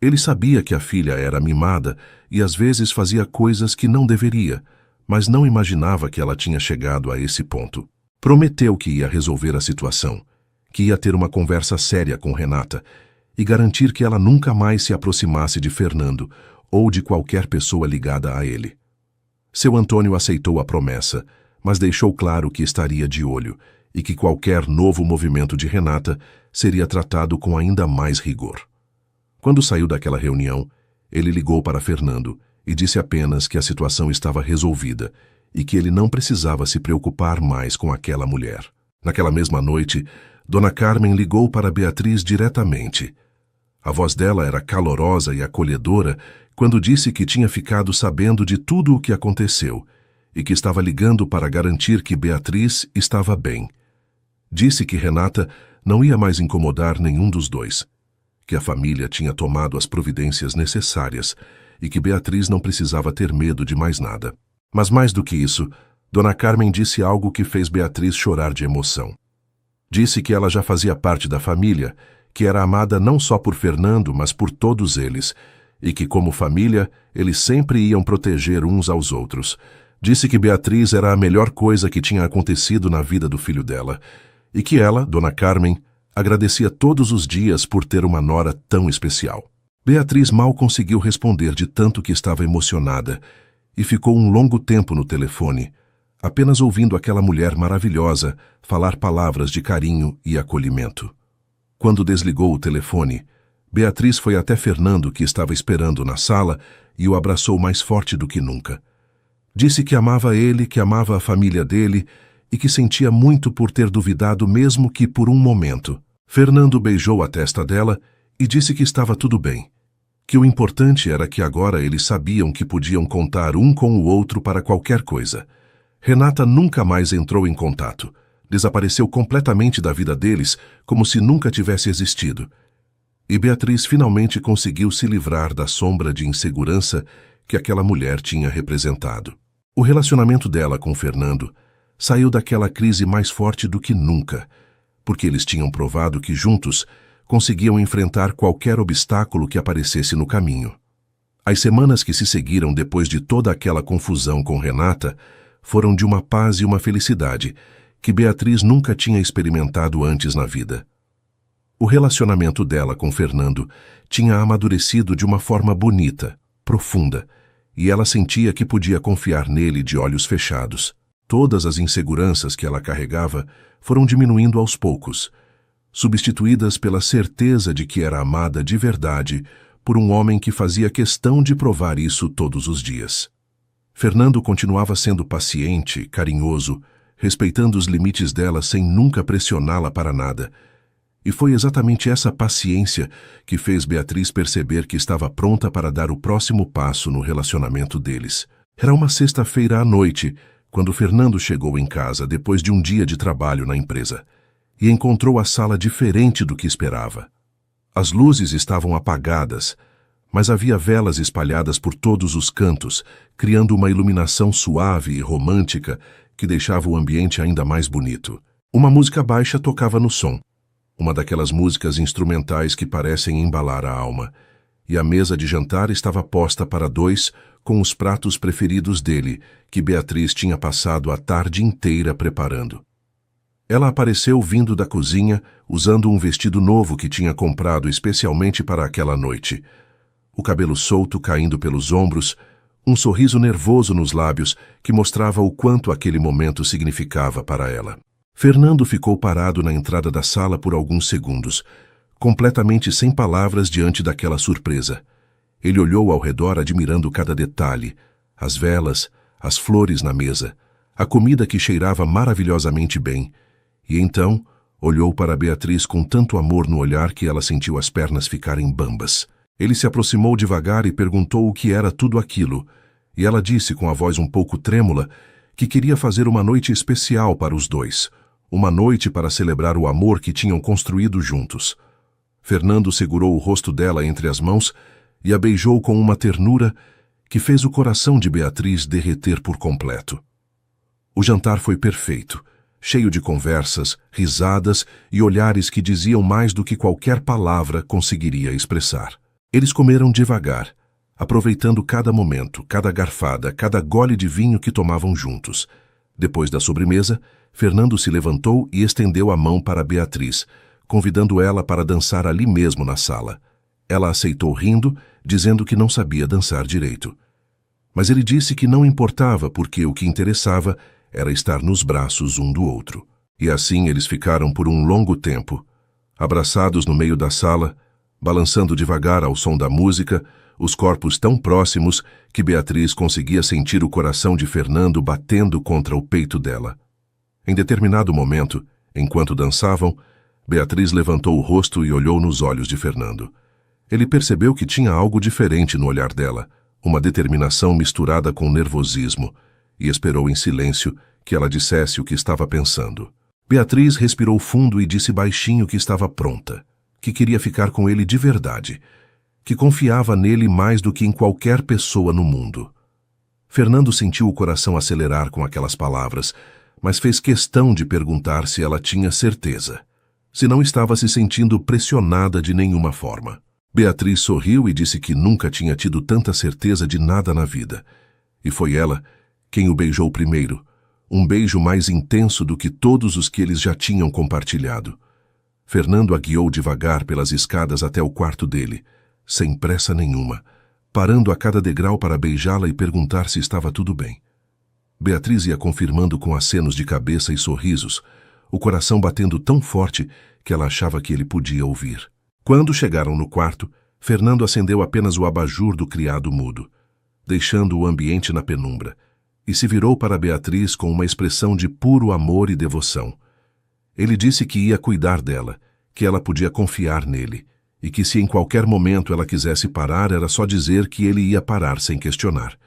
Ele sabia que a filha era mimada e às vezes fazia coisas que não deveria, mas não imaginava que ela tinha chegado a esse ponto. Prometeu que ia resolver a situação, que ia ter uma conversa séria com Renata e garantir que ela nunca mais se aproximasse de Fernando ou de qualquer pessoa ligada a ele. Seu Antônio aceitou a promessa, mas deixou claro que estaria de olho e que qualquer novo movimento de Renata seria tratado com ainda mais rigor. Quando saiu daquela reunião, ele ligou para Fernando e disse apenas que a situação estava resolvida e que ele não precisava se preocupar mais com aquela mulher. Naquela mesma noite, Dona Carmen ligou para Beatriz diretamente. A voz dela era calorosa e acolhedora quando disse que tinha ficado sabendo de tudo o que aconteceu e que estava ligando para garantir que Beatriz estava bem. Disse que Renata não ia mais incomodar nenhum dos dois, que a família tinha tomado as providências necessárias e que Beatriz não precisava ter medo de mais nada. Mas mais do que isso, Dona Carmen disse algo que fez Beatriz chorar de emoção. Disse que ela já fazia parte da família, que era amada não só por Fernando, mas por todos eles, e que, como família, eles sempre iam proteger uns aos outros. Disse que Beatriz era a melhor coisa que tinha acontecido na vida do filho dela, e que ela, Dona Carmen, agradecia todos os dias por ter uma nora tão especial. Beatriz mal conseguiu responder de tanto que estava emocionada, e ficou um longo tempo no telefone, apenas ouvindo aquela mulher maravilhosa falar palavras de carinho e acolhimento. Quando desligou o telefone, Beatriz foi até Fernando, que estava esperando na sala, e o abraçou mais forte do que nunca. Disse que amava ele, que amava a família dele e que sentia muito por ter duvidado mesmo que por um momento. Fernando beijou a testa dela e disse que estava tudo bem, que o importante era que agora eles sabiam que podiam contar um com o outro para qualquer coisa. Renata nunca mais entrou em contato. Desapareceu completamente da vida deles, como se nunca tivesse existido. E Beatriz finalmente conseguiu se livrar da sombra de insegurança que aquela mulher tinha representado. O relacionamento dela com Fernando saiu daquela crise mais forte do que nunca, porque eles tinham provado que juntos conseguiam enfrentar qualquer obstáculo que aparecesse no caminho. As semanas que se seguiram depois de toda aquela confusão com Renata foram de uma paz e uma felicidade que Beatriz nunca tinha experimentado antes na vida. O relacionamento dela com Fernando tinha amadurecido de uma forma bonita, profunda, e ela sentia que podia confiar nele de olhos fechados. Todas as inseguranças que ela carregava foram diminuindo aos poucos, substituídas pela certeza de que era amada de verdade por um homem que fazia questão de provar isso todos os dias. Fernando continuava sendo paciente, carinhoso, respeitando os limites dela sem nunca pressioná-la para nada. E foi exatamente essa paciência que fez Beatriz perceber que estava pronta para dar o próximo passo no relacionamento deles. Era uma sexta-feira à noite, quando Fernando chegou em casa depois de um dia de trabalho na empresa, e encontrou a sala diferente do que esperava. As luzes estavam apagadas, mas havia velas espalhadas por todos os cantos, criando uma iluminação suave e romântica que deixava o ambiente ainda mais bonito. Uma música baixa tocava no som, uma daquelas músicas instrumentais que parecem embalar a alma, e a mesa de jantar estava posta para dois com os pratos preferidos dele, que Beatriz tinha passado a tarde inteira preparando. Ela apareceu vindo da cozinha, usando um vestido novo que tinha comprado especialmente para aquela noite. O cabelo solto caindo pelos ombros, um sorriso nervoso nos lábios que mostrava o quanto aquele momento significava para ela. Fernando ficou parado na entrada da sala por alguns segundos, completamente sem palavras diante daquela surpresa. Ele olhou ao redor admirando cada detalhe, as velas, as flores na mesa, a comida que cheirava maravilhosamente bem, e então olhou para Beatriz com tanto amor no olhar que ela sentiu as pernas ficarem bambas. Ele se aproximou devagar e perguntou o que era tudo aquilo, e ela disse com a voz um pouco trêmula que queria fazer uma noite especial para os dois, uma noite para celebrar o amor que tinham construído juntos. Fernando segurou o rosto dela entre as mãos e a beijou com uma ternura que fez o coração de Beatriz derreter por completo. O jantar foi perfeito, cheio de conversas, risadas e olhares que diziam mais do que qualquer palavra conseguiria expressar. Eles comeram devagar, aproveitando cada momento, cada garfada, cada gole de vinho que tomavam juntos. Depois da sobremesa, Fernando se levantou e estendeu a mão para Beatriz, convidando ela para dançar ali mesmo na sala. Ela aceitou rindo, dizendo que não sabia dançar direito. Mas ele disse que não importava porque o que interessava era estar nos braços um do outro. E assim eles ficaram por um longo tempo, abraçados no meio da sala, balançando devagar ao som da música, os corpos tão próximos que Beatriz conseguia sentir o coração de Fernando batendo contra o peito dela. Em determinado momento, enquanto dançavam, Beatriz levantou o rosto e olhou nos olhos de Fernando. Ele percebeu que tinha algo diferente no olhar dela, uma determinação misturada com nervosismo, e esperou em silêncio que ela dissesse o que estava pensando. Beatriz respirou fundo e disse baixinho que estava pronta, que queria ficar com ele de verdade, que confiava nele mais do que em qualquer pessoa no mundo. Fernando sentiu o coração acelerar com aquelas palavras, mas fez questão de perguntar se ela tinha certeza, se não estava se sentindo pressionada de nenhuma forma. Beatriz sorriu e disse que nunca tinha tido tanta certeza de nada na vida, e foi ela quem o beijou primeiro, um beijo mais intenso do que todos os que eles já tinham compartilhado. Fernando a guiou devagar pelas escadas até o quarto dele, sem pressa nenhuma, parando a cada degrau para beijá-la e perguntar se estava tudo bem. Beatriz ia confirmando com acenos de cabeça e sorrisos, o coração batendo tão forte que ela achava que ele podia ouvir. Quando chegaram no quarto, Fernando acendeu apenas o abajur do criado mudo, deixando o ambiente na penumbra, e se virou para Beatriz com uma expressão de puro amor e devoção. Ele disse que ia cuidar dela, que ela podia confiar nele, e que se em qualquer momento ela quisesse parar, era só dizer que ele ia parar sem questionar.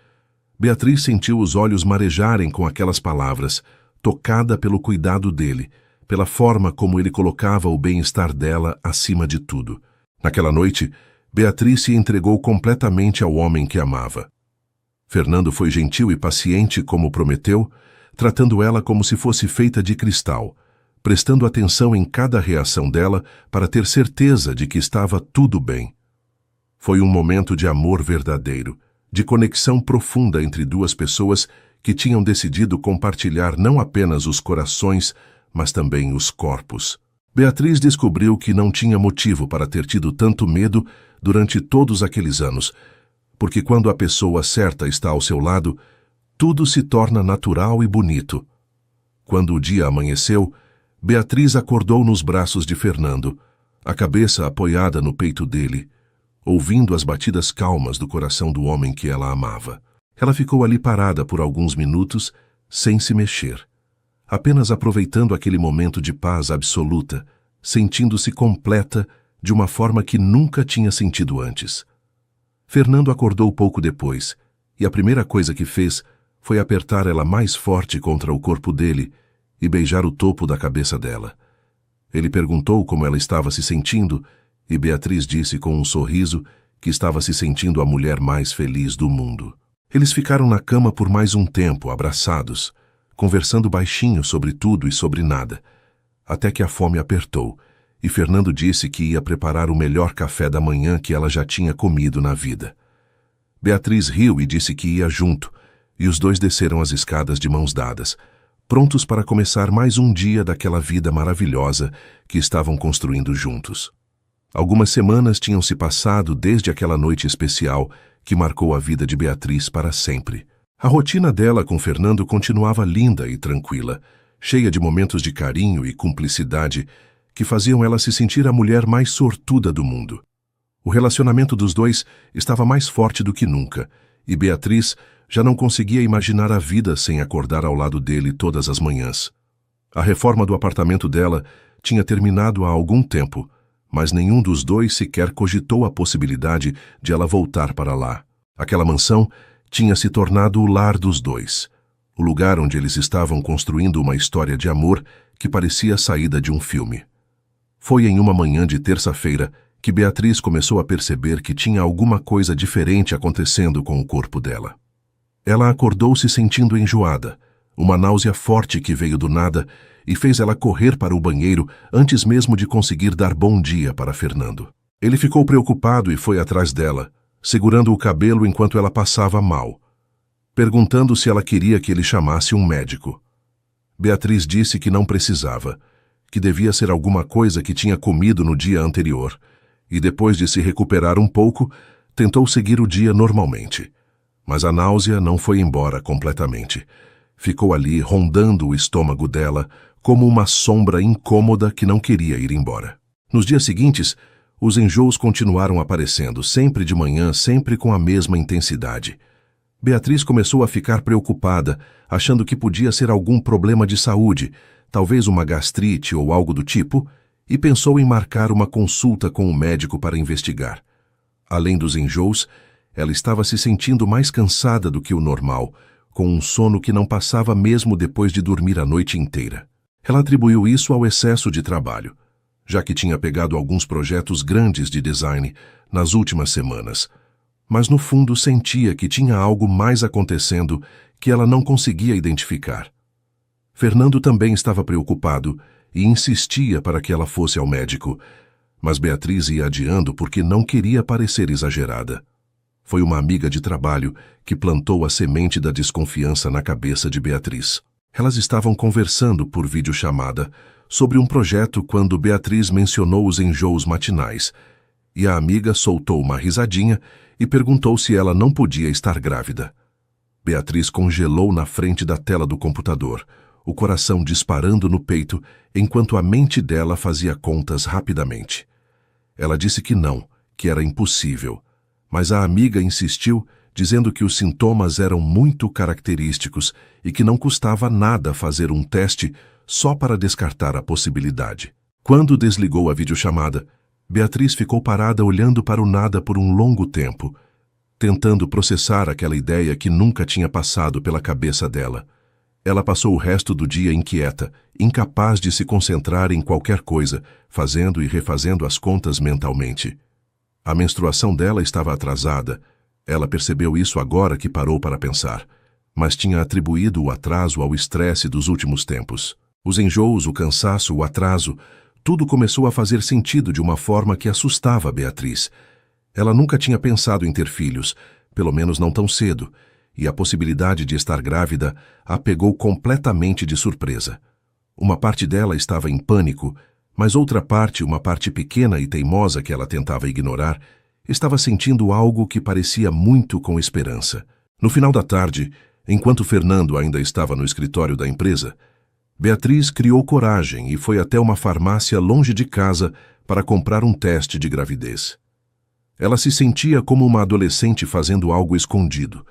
Beatriz sentiu os olhos marejarem com aquelas palavras, tocada pelo cuidado dele, pela forma como ele colocava o bem-estar dela acima de tudo. Naquela noite, Beatriz se entregou completamente ao homem que amava. Fernando foi gentil e paciente como prometeu, tratando ela como se fosse feita de cristal, prestando atenção em cada reação dela para ter certeza de que estava tudo bem. Foi um momento de amor verdadeiro, de conexão profunda entre duas pessoas que tinham decidido compartilhar não apenas os corações, mas também os corpos. Beatriz descobriu que não tinha motivo para ter tido tanto medo durante todos aqueles anos, porque quando a pessoa certa está ao seu lado, tudo se torna natural e bonito. Quando o dia amanheceu, Beatriz acordou nos braços de Fernando, a cabeça apoiada no peito dele, ouvindo as batidas calmas do coração do homem que ela amava. Ela ficou ali parada por alguns minutos, sem se mexer, apenas aproveitando aquele momento de paz absoluta, sentindo-se completa de uma forma que nunca tinha sentido antes. Fernando acordou pouco depois, e a primeira coisa que fez foi apertar ela mais forte contra o corpo dele e beijar o topo da cabeça dela. Ele perguntou como ela estava se sentindo, e Beatriz disse com um sorriso que estava se sentindo a mulher mais feliz do mundo. Eles ficaram na cama por mais um tempo, abraçados, conversando baixinho sobre tudo e sobre nada, até que a fome apertou, e Fernando disse que ia preparar o melhor café da manhã que ela já tinha comido na vida. Beatriz riu e disse que ia junto, e os dois desceram as escadas de mãos dadas, prontos para começar mais um dia daquela vida maravilhosa que estavam construindo juntos. Algumas semanas tinham se passado desde aquela noite especial que marcou a vida de Beatriz para sempre. A rotina dela com Fernando continuava linda e tranquila, cheia de momentos de carinho e cumplicidade que faziam ela se sentir a mulher mais sortuda do mundo. O relacionamento dos dois estava mais forte do que nunca, e Beatriz já não conseguia imaginar a vida sem acordar ao lado dele todas as manhãs. A reforma do apartamento dela tinha terminado há algum tempo, mas nenhum dos dois sequer cogitou a possibilidade de ela voltar para lá. Aquela mansão tinha se tornado o lar dos dois, o lugar onde eles estavam construindo uma história de amor que parecia a saída de um filme. Foi em uma manhã de terça-feira que Beatriz começou a perceber que tinha alguma coisa diferente acontecendo com o corpo dela. Ela acordou se sentindo enjoada, uma náusea forte que veio do nada e fez ela correr para o banheiro antes mesmo de conseguir dar bom dia para Fernando. Ele ficou preocupado e foi atrás dela, segurando o cabelo enquanto ela passava mal, perguntando se ela queria que ele chamasse um médico. Beatriz disse que não precisava, que devia ser alguma coisa que tinha comido no dia anterior, e depois de se recuperar um pouco, tentou seguir o dia normalmente. Mas a náusea não foi embora completamente. Ficou ali rondando o estômago dela como uma sombra incômoda que não queria ir embora. Nos dias seguintes, os enjoos continuaram aparecendo, sempre de manhã, sempre com a mesma intensidade. Beatriz começou a ficar preocupada, achando que podia ser algum problema de saúde, talvez uma gastrite ou algo do tipo, e pensou em marcar uma consulta com o médico para investigar. Além dos enjoos, ela estava se sentindo mais cansada do que o normal, com um sono que não passava mesmo depois de dormir a noite inteira. Ela atribuiu isso ao excesso de trabalho, já que tinha pegado alguns projetos grandes de design nas últimas semanas, mas no fundo sentia que tinha algo mais acontecendo que ela não conseguia identificar. Fernando também estava preocupado e insistia para que ela fosse ao médico, mas Beatriz ia adiando porque não queria parecer exagerada. Foi uma amiga de trabalho que plantou a semente da desconfiança na cabeça de Beatriz. Elas estavam conversando por videochamada sobre um projeto quando Beatriz mencionou os enjoos matinais, e a amiga soltou uma risadinha e perguntou se ela não podia estar grávida. Beatriz congelou na frente da tela do computador, o coração disparando no peito enquanto a mente dela fazia contas rapidamente. Ela disse que não, que era impossível, mas a amiga insistiu, dizendo que os sintomas eram muito característicos e que não custava nada fazer um teste só para descartar a possibilidade. Quando desligou a videochamada, Beatriz ficou parada olhando para o nada por um longo tempo, tentando processar aquela ideia que nunca tinha passado pela cabeça dela. Ela passou o resto do dia inquieta, incapaz de se concentrar em qualquer coisa, fazendo e refazendo as contas mentalmente. A menstruação dela estava atrasada. Ela percebeu isso agora que parou para pensar, mas tinha atribuído o atraso ao estresse dos últimos tempos. Os enjoos, o cansaço, o atraso, tudo começou a fazer sentido de uma forma que assustava Beatriz. Ela nunca tinha pensado em ter filhos, pelo menos não tão cedo, e a possibilidade de estar grávida a pegou completamente de surpresa. Uma parte dela estava em pânico, mas outra parte, uma parte pequena e teimosa que ela tentava ignorar, estava sentindo algo que parecia muito com esperança. No final da tarde, enquanto Fernando ainda estava no escritório da empresa, Beatriz criou coragem e foi até uma farmácia longe de casa para comprar um teste de gravidez. Ela se sentia como uma adolescente fazendo algo escondido,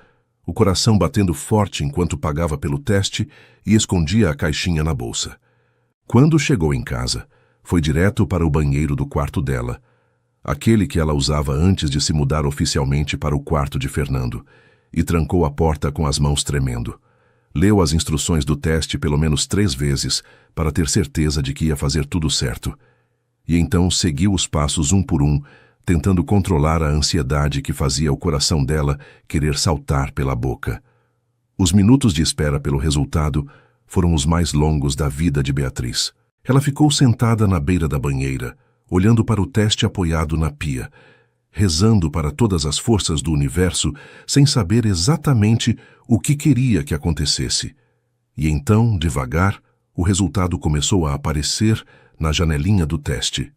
o coração batendo forte enquanto pagava pelo teste e escondia a caixinha na bolsa. Quando chegou em casa, foi direto para o banheiro do quarto dela, aquele que ela usava antes de se mudar oficialmente para o quarto de Fernando, e trancou a porta com as mãos tremendo. Leu as instruções do teste pelo menos 3 vezes para ter certeza de que ia fazer tudo certo. E então seguiu os passos um por um, tentando controlar a ansiedade que fazia o coração dela querer saltar pela boca. Os minutos de espera pelo resultado foram os mais longos da vida de Beatriz. Ela ficou sentada na beira da banheira, olhando para o teste apoiado na pia, rezando para todas as forças do universo, sem saber exatamente o que queria que acontecesse. E então, devagar, o resultado começou a aparecer na janelinha do teste.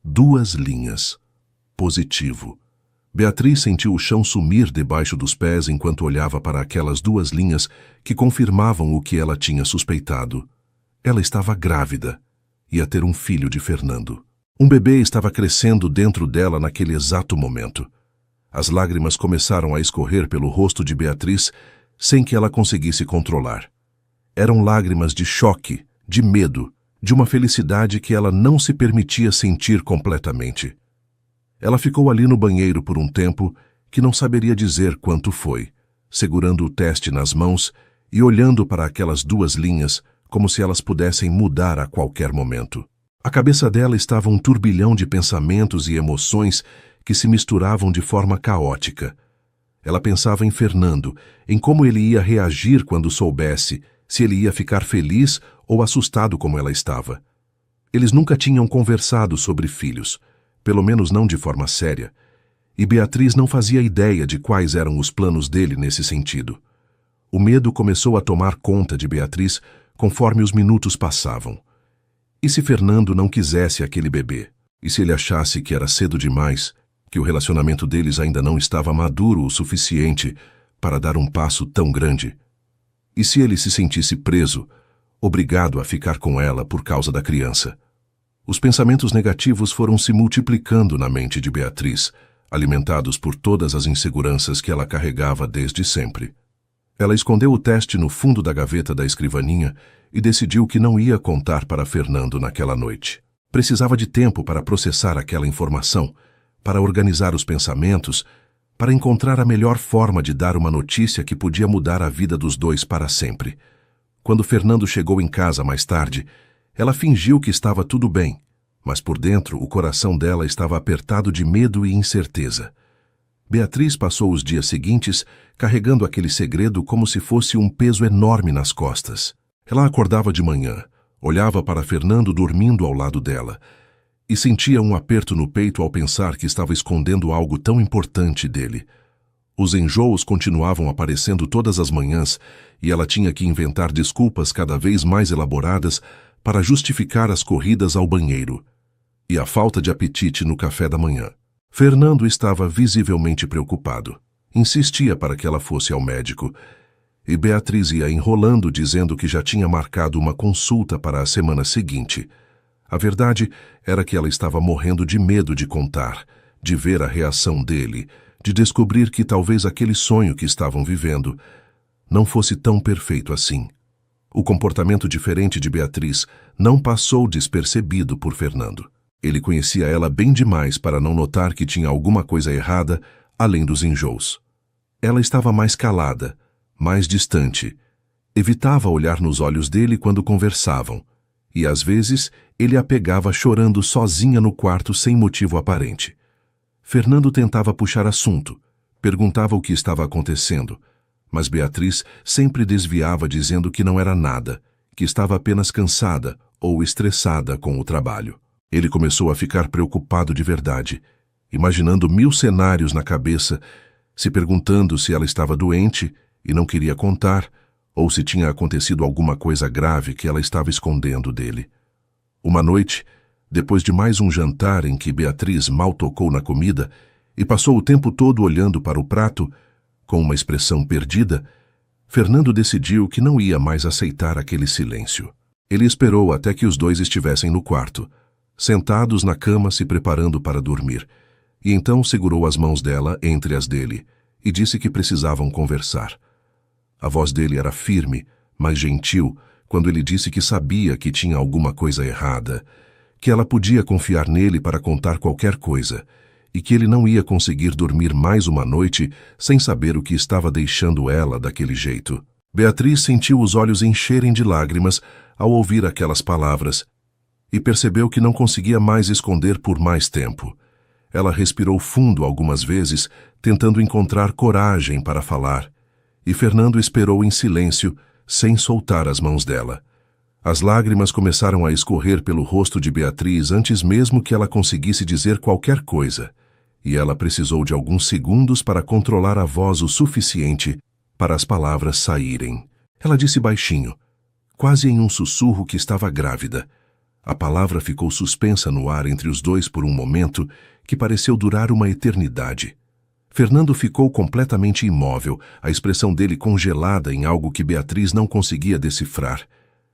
2 linhas. Positivo. Beatriz sentiu o chão sumir debaixo dos pés enquanto olhava para aquelas 2 linhas que confirmavam o que ela tinha suspeitado. Ela estava grávida. Ia ter um filho de Fernando. Um bebê estava crescendo dentro dela naquele exato momento. As lágrimas começaram a escorrer pelo rosto de Beatriz sem que ela conseguisse controlar. Eram lágrimas de choque, de medo, de uma felicidade que ela não se permitia sentir completamente. Ela ficou ali no banheiro por um tempo que não saberia dizer quanto foi, segurando o teste nas mãos e olhando para aquelas 2 linhas como se elas pudessem mudar a qualquer momento. A cabeça dela estava um turbilhão de pensamentos e emoções que se misturavam de forma caótica. Ela pensava em Fernando, em como ele ia reagir quando soubesse, se ele ia ficar feliz ou assustado como ela estava. Eles nunca tinham conversado sobre filhos, pelo menos não de forma séria, e Beatriz não fazia ideia de quais eram os planos dele nesse sentido. O medo começou a tomar conta de Beatriz conforme os minutos passavam. E se Fernando não quisesse aquele bebê? E se ele achasse que era cedo demais, que o relacionamento deles ainda não estava maduro o suficiente para dar um passo tão grande? E se ele se sentisse preso, obrigado a ficar com ela por causa da criança? Os pensamentos negativos foram se multiplicando na mente de Beatriz, alimentados por todas as inseguranças que ela carregava desde sempre. Ela escondeu o teste no fundo da gaveta da escrivaninha e decidiu que não ia contar para Fernando naquela noite. Precisava de tempo para processar aquela informação, para organizar os pensamentos, para encontrar a melhor forma de dar uma notícia que podia mudar a vida dos dois para sempre. Quando Fernando chegou em casa mais tarde, ela fingiu que estava tudo bem, mas por dentro o coração dela estava apertado de medo e incerteza. Beatriz passou os dias seguintes carregando aquele segredo como se fosse um peso enorme nas costas. Ela acordava de manhã, olhava para Fernando dormindo ao lado dela e sentia um aperto no peito ao pensar que estava escondendo algo tão importante dele. Os enjoos continuavam aparecendo todas as manhãs e ela tinha que inventar desculpas cada vez mais elaboradas para justificar as corridas ao banheiro e a falta de apetite no café da manhã. Fernando estava visivelmente preocupado. Insistia para que ela fosse ao médico, e Beatriz ia enrolando dizendo que já tinha marcado uma consulta para a semana seguinte. A verdade era que ela estava morrendo de medo de contar, de ver a reação dele, de descobrir que talvez aquele sonho que estavam vivendo não fosse tão perfeito assim. O comportamento diferente de Beatriz não passou despercebido por Fernando. Ele conhecia ela bem demais para não notar que tinha alguma coisa errada, além dos enjoos. Ela estava mais calada, mais distante. Evitava olhar nos olhos dele quando conversavam, e às vezes ele a pegava chorando sozinha no quarto sem motivo aparente. Fernando tentava puxar assunto, perguntava o que estava acontecendo, mas Beatriz sempre desviava dizendo que não era nada, que estava apenas cansada ou estressada com o trabalho. Ele começou a ficar preocupado de verdade, imaginando 1000 cenários na cabeça, se perguntando se ela estava doente e não queria contar, ou se tinha acontecido alguma coisa grave que ela estava escondendo dele. Uma noite, depois de mais um jantar em que Beatriz mal tocou na comida e passou o tempo todo olhando para o prato, com uma expressão perdida, Fernando decidiu que não ia mais aceitar aquele silêncio. Ele esperou até que os dois estivessem no quarto, sentados na cama se preparando para dormir, e então segurou as mãos dela entre as dele e disse que precisavam conversar. A voz dele era firme, mas gentil, quando ele disse que sabia que tinha alguma coisa errada, que ela podia confiar nele para contar qualquer coisa, e que ele não ia conseguir dormir mais uma noite sem saber o que estava deixando ela daquele jeito. Beatriz sentiu os olhos encherem de lágrimas ao ouvir aquelas palavras e percebeu que não conseguia mais esconder por mais tempo. Ela respirou fundo algumas vezes, tentando encontrar coragem para falar, e Fernando esperou em silêncio, sem soltar as mãos dela. As lágrimas começaram a escorrer pelo rosto de Beatriz antes mesmo que ela conseguisse dizer qualquer coisa, e ela precisou de alguns segundos para controlar a voz o suficiente para as palavras saírem. Ela disse baixinho, quase em um sussurro, que estava grávida. A palavra ficou suspensa no ar entre os dois por um momento que pareceu durar uma eternidade. Fernando ficou completamente imóvel, a expressão dele congelada em algo que Beatriz não conseguia decifrar,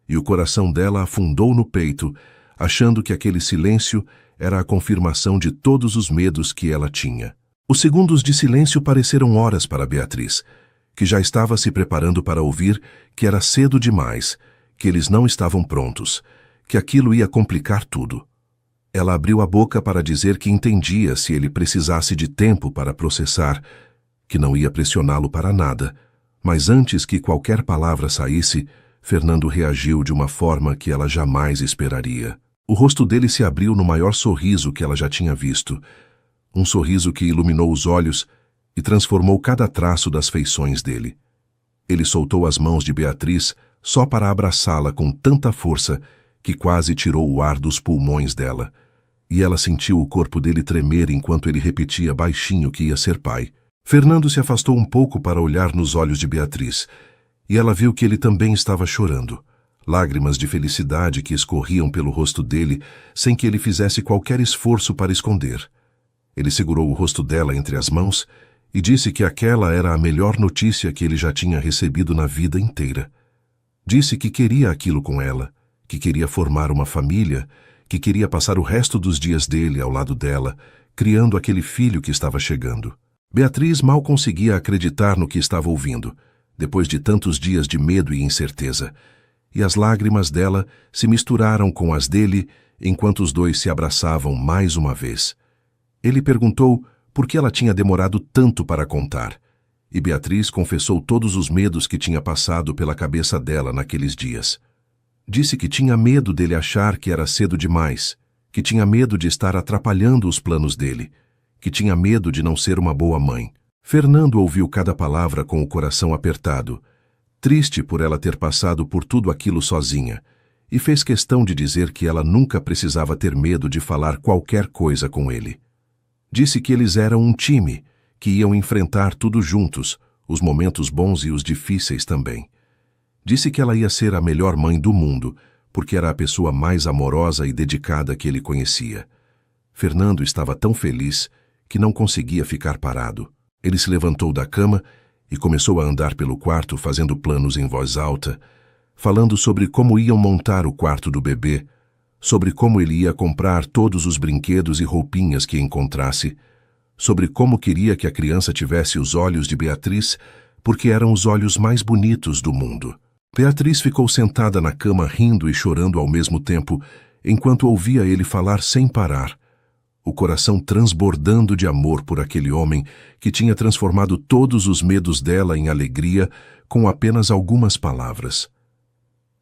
e o coração dela afundou no peito, achando que aquele silêncio era a confirmação de todos os medos que ela tinha. Os segundos de silêncio pareceram horas para Beatriz, que já estava se preparando para ouvir que era cedo demais, que eles não estavam prontos, que aquilo ia complicar tudo. Ela abriu a boca para dizer que entendia se ele precisasse de tempo para processar, que não ia pressioná-lo para nada, mas antes que qualquer palavra saísse, Fernando reagiu de uma forma que ela jamais esperaria. O rosto dele se abriu no maior sorriso que ela já tinha visto, um sorriso que iluminou os olhos e transformou cada traço das feições dele. Ele soltou as mãos de Beatriz só para abraçá-la com tanta força que quase tirou o ar dos pulmões dela, e ela sentiu o corpo dele tremer enquanto ele repetia baixinho que ia ser pai. Fernando se afastou um pouco para olhar nos olhos de Beatriz, e ela viu que ele também estava chorando, lágrimas de felicidade que escorriam pelo rosto dele sem que ele fizesse qualquer esforço para esconder. Ele segurou o rosto dela entre as mãos e disse que aquela era a melhor notícia que ele já tinha recebido na vida inteira. Disse que queria aquilo com ela, que queria formar uma família, que queria passar o resto dos dias dele ao lado dela, criando aquele filho que estava chegando. Beatriz mal conseguia acreditar no que estava ouvindo, depois de tantos dias de medo e incerteza, e as lágrimas dela se misturaram com as dele enquanto os dois se abraçavam mais uma vez. Ele perguntou por que ela tinha demorado tanto para contar, e Beatriz confessou todos os medos que tinha passado pela cabeça dela naqueles dias. Disse que tinha medo dele achar que era cedo demais, que tinha medo de estar atrapalhando os planos dele, que tinha medo de não ser uma boa mãe. Fernando ouviu cada palavra com o coração apertado, triste por ela ter passado por tudo aquilo sozinha, e fez questão de dizer que ela nunca precisava ter medo de falar qualquer coisa com ele. Disse que eles eram um time, que iam enfrentar tudo juntos, os momentos bons e os difíceis também. Disse que ela ia ser a melhor mãe do mundo, porque era a pessoa mais amorosa e dedicada que ele conhecia. Fernando estava tão feliz que não conseguia ficar parado. Ele se levantou da cama e começou a andar pelo quarto fazendo planos em voz alta, falando sobre como iam montar o quarto do bebê, sobre como ele ia comprar todos os brinquedos e roupinhas que encontrasse, sobre como queria que a criança tivesse os olhos de Beatriz, porque eram os olhos mais bonitos do mundo. Beatriz ficou sentada na cama rindo e chorando ao mesmo tempo, enquanto ouvia ele falar sem parar, o coração transbordando de amor por aquele homem que tinha transformado todos os medos dela em alegria com apenas algumas palavras.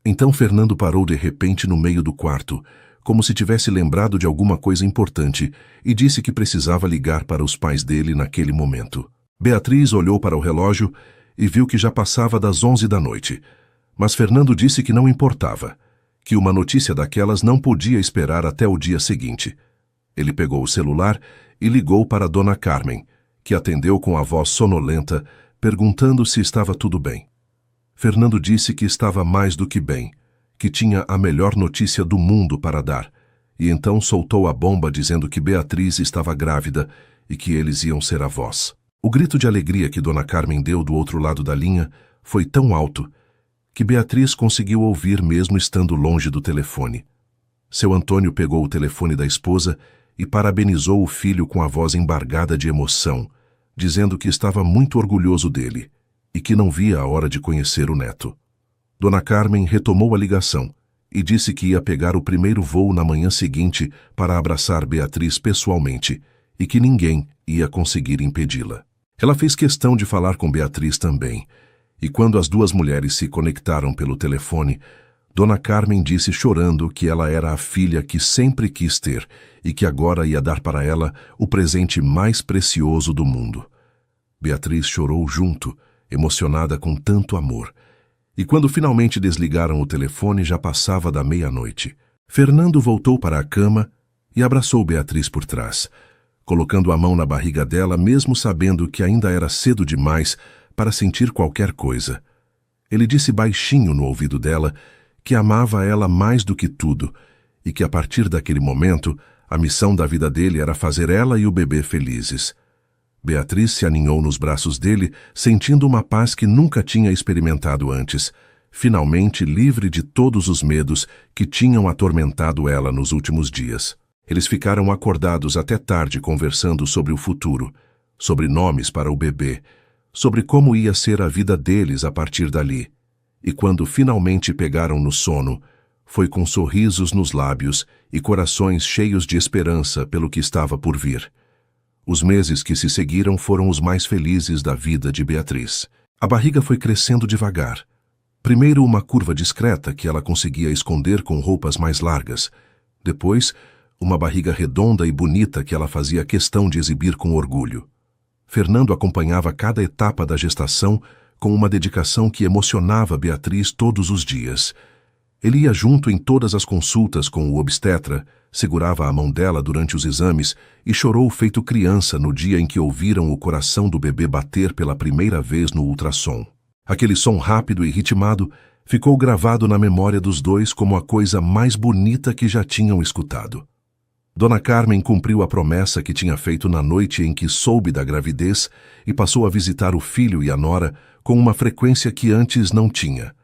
Então Fernando parou de repente no meio do quarto, como se tivesse lembrado de alguma coisa importante, e disse que precisava ligar para os pais dele naquele momento. Beatriz olhou para o relógio e viu que já passava das 11 da noite, mas Fernando disse que não importava, que uma notícia daquelas não podia esperar até o dia seguinte. Ele pegou o celular e ligou para Dona Carmen, que atendeu com a voz sonolenta, perguntando se estava tudo bem. Fernando disse que estava mais do que bem, que tinha a melhor notícia do mundo para dar, e então soltou a bomba dizendo que Beatriz estava grávida e que eles iam ser avós. O grito de alegria que Dona Carmen deu do outro lado da linha foi tão alto que Beatriz conseguiu ouvir mesmo estando longe do telefone. Seu Antônio pegou o telefone da esposa e parabenizou o filho com a voz embargada de emoção, dizendo que estava muito orgulhoso dele e que não via a hora de conhecer o neto. Dona Carmen retomou a ligação e disse que ia pegar o primeiro voo na manhã seguinte para abraçar Beatriz pessoalmente e que ninguém ia conseguir impedi-la. Ela fez questão de falar com Beatriz também, e quando as duas mulheres se conectaram pelo telefone, Dona Carmen disse chorando que ela era a filha que sempre quis ter e que agora ia dar para ela o presente mais precioso do mundo. Beatriz chorou junto, emocionada com tanto amor. E quando finalmente desligaram o telefone, já passava da meia-noite. Fernando voltou para a cama e abraçou Beatriz por trás, colocando a mão na barriga dela, mesmo sabendo que ainda era cedo demais para sentir qualquer coisa. Ele disse baixinho no ouvido dela que amava ela mais do que tudo e que a partir daquele momento a missão da vida dele era fazer ela e o bebê felizes. Beatriz se aninhou nos braços dele, sentindo uma paz que nunca tinha experimentado antes, finalmente livre de todos os medos que tinham atormentado ela nos últimos dias. Eles ficaram acordados até tarde conversando sobre o futuro, sobre nomes para o bebê, sobre como ia ser a vida deles a partir dali. E quando finalmente pegaram no sono, foi com sorrisos nos lábios e corações cheios de esperança pelo que estava por vir. Os meses que se seguiram foram os mais felizes da vida de Beatriz. A barriga foi crescendo devagar. Primeiro uma curva discreta que ela conseguia esconder com roupas mais largas. Depois, uma barriga redonda e bonita que ela fazia questão de exibir com orgulho. Fernando acompanhava cada etapa da gestação com uma dedicação que emocionava Beatriz todos os dias. Ele ia junto em todas as consultas com o obstetra, segurava a mão dela durante os exames e chorou feito criança no dia em que ouviram o coração do bebê bater pela primeira vez no ultrassom. Aquele som rápido e ritmado ficou gravado na memória dos dois como a coisa mais bonita que já tinham escutado. Dona Carmen cumpriu a promessa que tinha feito na noite em que soube da gravidez e passou a visitar o filho e a nora com uma frequência que antes não tinha.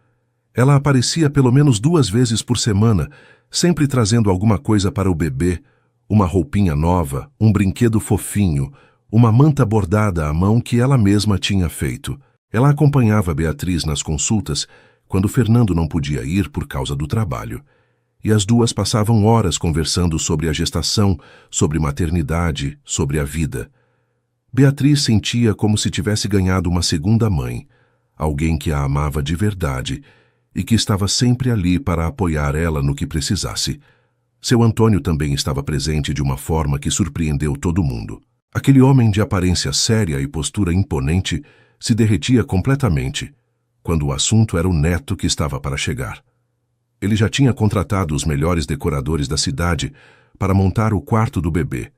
Ela aparecia pelo menos 2 vezes por semana, sempre trazendo alguma coisa para o bebê, uma roupinha nova, um brinquedo fofinho, uma manta bordada à mão que ela mesma tinha feito. Ela acompanhava Beatriz nas consultas quando Fernando não podia ir por causa do trabalho. E as duas passavam horas conversando sobre a gestação, sobre maternidade, sobre a vida. Beatriz sentia como se tivesse ganhado uma segunda mãe, alguém que a amava de verdade e que estava sempre ali para apoiar ela no que precisasse. Seu Antônio também estava presente de uma forma que surpreendeu todo mundo. Aquele homem de aparência séria e postura imponente se derretia completamente quando o assunto era o neto que estava para chegar. Ele já tinha contratado os melhores decoradores da cidade para montar o quarto do bebê.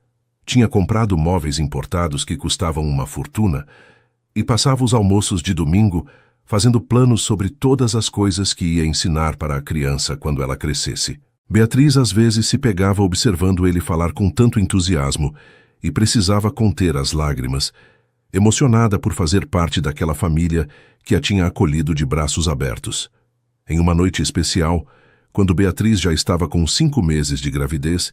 Tinha comprado móveis importados que custavam uma fortuna e passava os almoços de domingo fazendo planos sobre todas as coisas que ia ensinar para a criança quando ela crescesse. Beatriz às vezes se pegava observando ele falar com tanto entusiasmo e precisava conter as lágrimas, emocionada por fazer parte daquela família que a tinha acolhido de braços abertos. Em uma noite especial, quando Beatriz já estava com 5 meses de gravidez,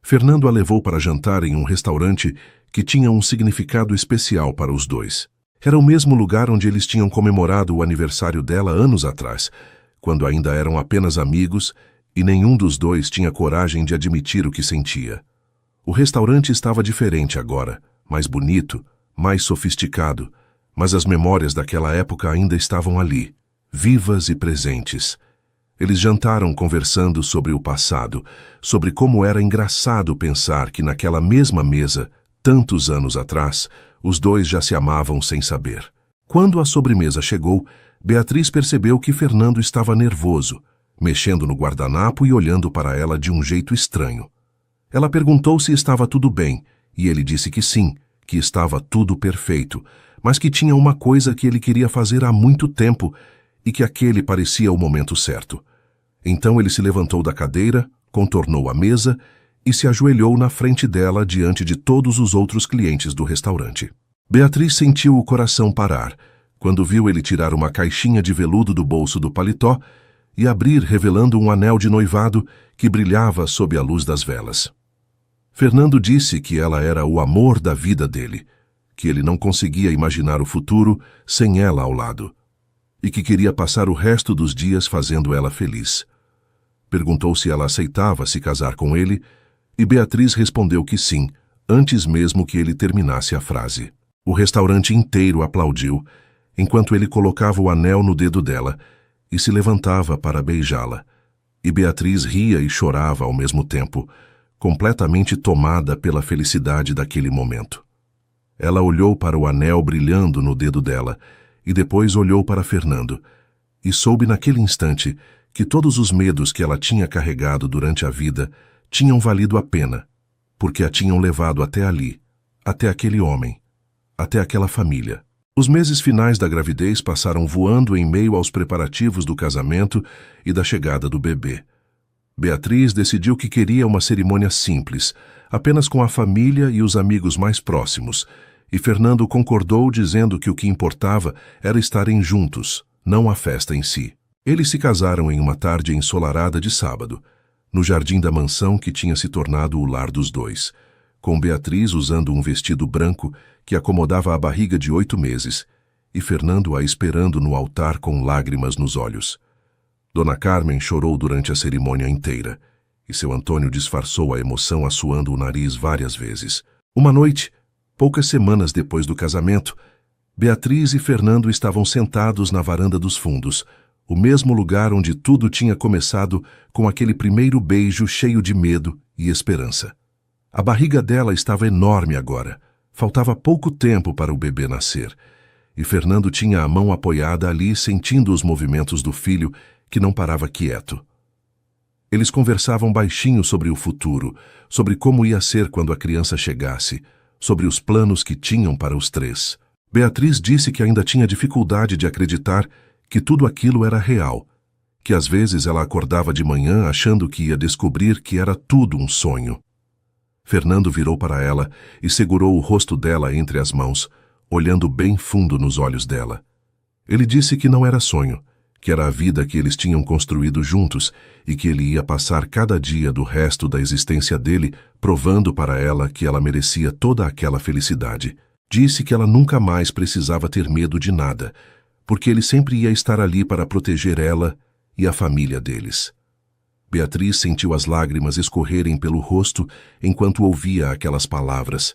Fernando a levou para jantar em um restaurante que tinha um significado especial para os dois. Era o mesmo lugar onde eles tinham comemorado o aniversário dela anos atrás, quando ainda eram apenas amigos e nenhum dos dois tinha coragem de admitir o que sentia. O restaurante estava diferente agora, mais bonito, mais sofisticado, mas as memórias daquela época ainda estavam ali, vivas e presentes. Eles jantaram conversando sobre o passado, sobre como era engraçado pensar que naquela mesma mesa, tantos anos atrás, os dois já se amavam sem saber. Quando a sobremesa chegou, Beatriz percebeu que Fernando estava nervoso, mexendo no guardanapo e olhando para ela de um jeito estranho. Ela perguntou se estava tudo bem, e ele disse que sim, que estava tudo perfeito, mas que tinha uma coisa que ele queria fazer há muito tempo e que aquele parecia o momento certo. Então ele se levantou da cadeira, contornou a mesa e se ajoelhou na frente dela diante de todos os outros clientes do restaurante. Beatriz sentiu o coração parar quando viu ele tirar uma caixinha de veludo do bolso do paletó e abrir revelando um anel de noivado que brilhava sob a luz das velas. Fernando disse que ela era o amor da vida dele, que ele não conseguia imaginar o futuro sem ela ao lado, e que queria passar o resto dos dias fazendo ela feliz. Perguntou se ela aceitava se casar com ele, e Beatriz respondeu que sim, antes mesmo que ele terminasse a frase. O restaurante inteiro aplaudiu, enquanto ele colocava o anel no dedo dela e se levantava para beijá-la, e Beatriz ria e chorava ao mesmo tempo, completamente tomada pela felicidade daquele momento. Ela olhou para o anel brilhando no dedo dela e depois olhou para Fernando, e soube naquele instante que todos os medos que ela tinha carregado durante a vida tinham valido a pena, porque a tinham levado até ali, até aquele homem, até aquela família. Os meses finais da gravidez passaram voando em meio aos preparativos do casamento e da chegada do bebê. Beatriz decidiu que queria uma cerimônia simples, apenas com a família e os amigos mais próximos, e Fernando concordou dizendo que o que importava era estarem juntos, não a festa em si. Eles se casaram em uma tarde ensolarada de sábado, no jardim da mansão que tinha se tornado o lar dos dois, com Beatriz usando um vestido branco que acomodava a barriga de 8 meses, e Fernando a esperando no altar com lágrimas nos olhos. Dona Carmen chorou durante a cerimônia inteira, e seu Antônio disfarçou a emoção assoando o nariz várias vezes. Uma noite, poucas semanas depois do casamento, Beatriz e Fernando estavam sentados na varanda dos fundos, o mesmo lugar onde tudo tinha começado com aquele primeiro beijo cheio de medo e esperança. A barriga dela estava enorme agora, faltava pouco tempo para o bebê nascer, e Fernando tinha a mão apoiada ali sentindo os movimentos do filho que não parava quieto. Eles conversavam baixinho sobre o futuro, sobre como ia ser quando a criança chegasse, sobre os planos que tinham para os três. Beatriz disse que ainda tinha dificuldade de acreditar que tudo aquilo era real, que às vezes ela acordava de manhã achando que ia descobrir que era tudo um sonho. Fernando virou para ela e segurou o rosto dela entre as mãos, olhando bem fundo nos olhos dela. Ele disse que não era sonho, que era a vida que eles tinham construído juntos e que ele ia passar cada dia do resto da existência dele provando para ela que ela merecia toda aquela felicidade. Disse que ela nunca mais precisava ter medo de nada, porque ele sempre ia estar ali para proteger ela e a família deles. Beatriz sentiu as lágrimas escorrerem pelo rosto enquanto ouvia aquelas palavras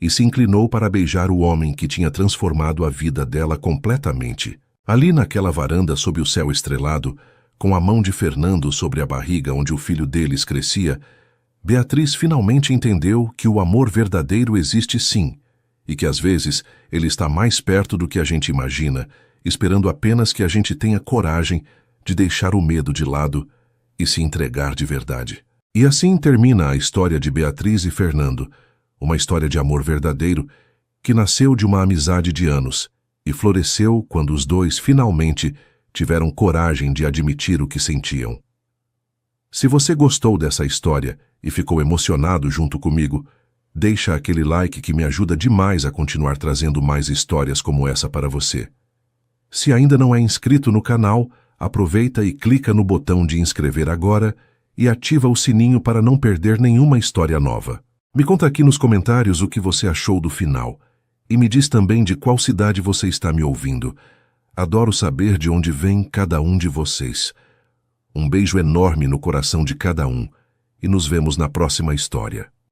e se inclinou para beijar o homem que tinha transformado a vida dela completamente. Ali naquela varanda sob o céu estrelado, com a mão de Fernando sobre a barriga onde o filho deles crescia, Beatriz finalmente entendeu que o amor verdadeiro existe sim, e que às vezes ele está mais perto do que a gente imagina, esperando apenas que a gente tenha coragem de deixar o medo de lado e se entregar de verdade. E assim termina a história de Beatriz e Fernando, uma história de amor verdadeiro que nasceu de uma amizade de anos e floresceu quando os dois finalmente tiveram coragem de admitir o que sentiam. Se você gostou dessa história e ficou emocionado junto comigo, deixa aquele like que me ajuda demais a continuar trazendo mais histórias como essa para você. Se ainda não é inscrito no canal, aproveita e clica no botão de inscrever agora e ativa o sininho para não perder nenhuma história nova. Me conta aqui nos comentários o que você achou do final. E me diz também de qual cidade você está me ouvindo. Adoro saber de onde vem cada um de vocês. Um beijo enorme no coração de cada um e nos vemos na próxima história.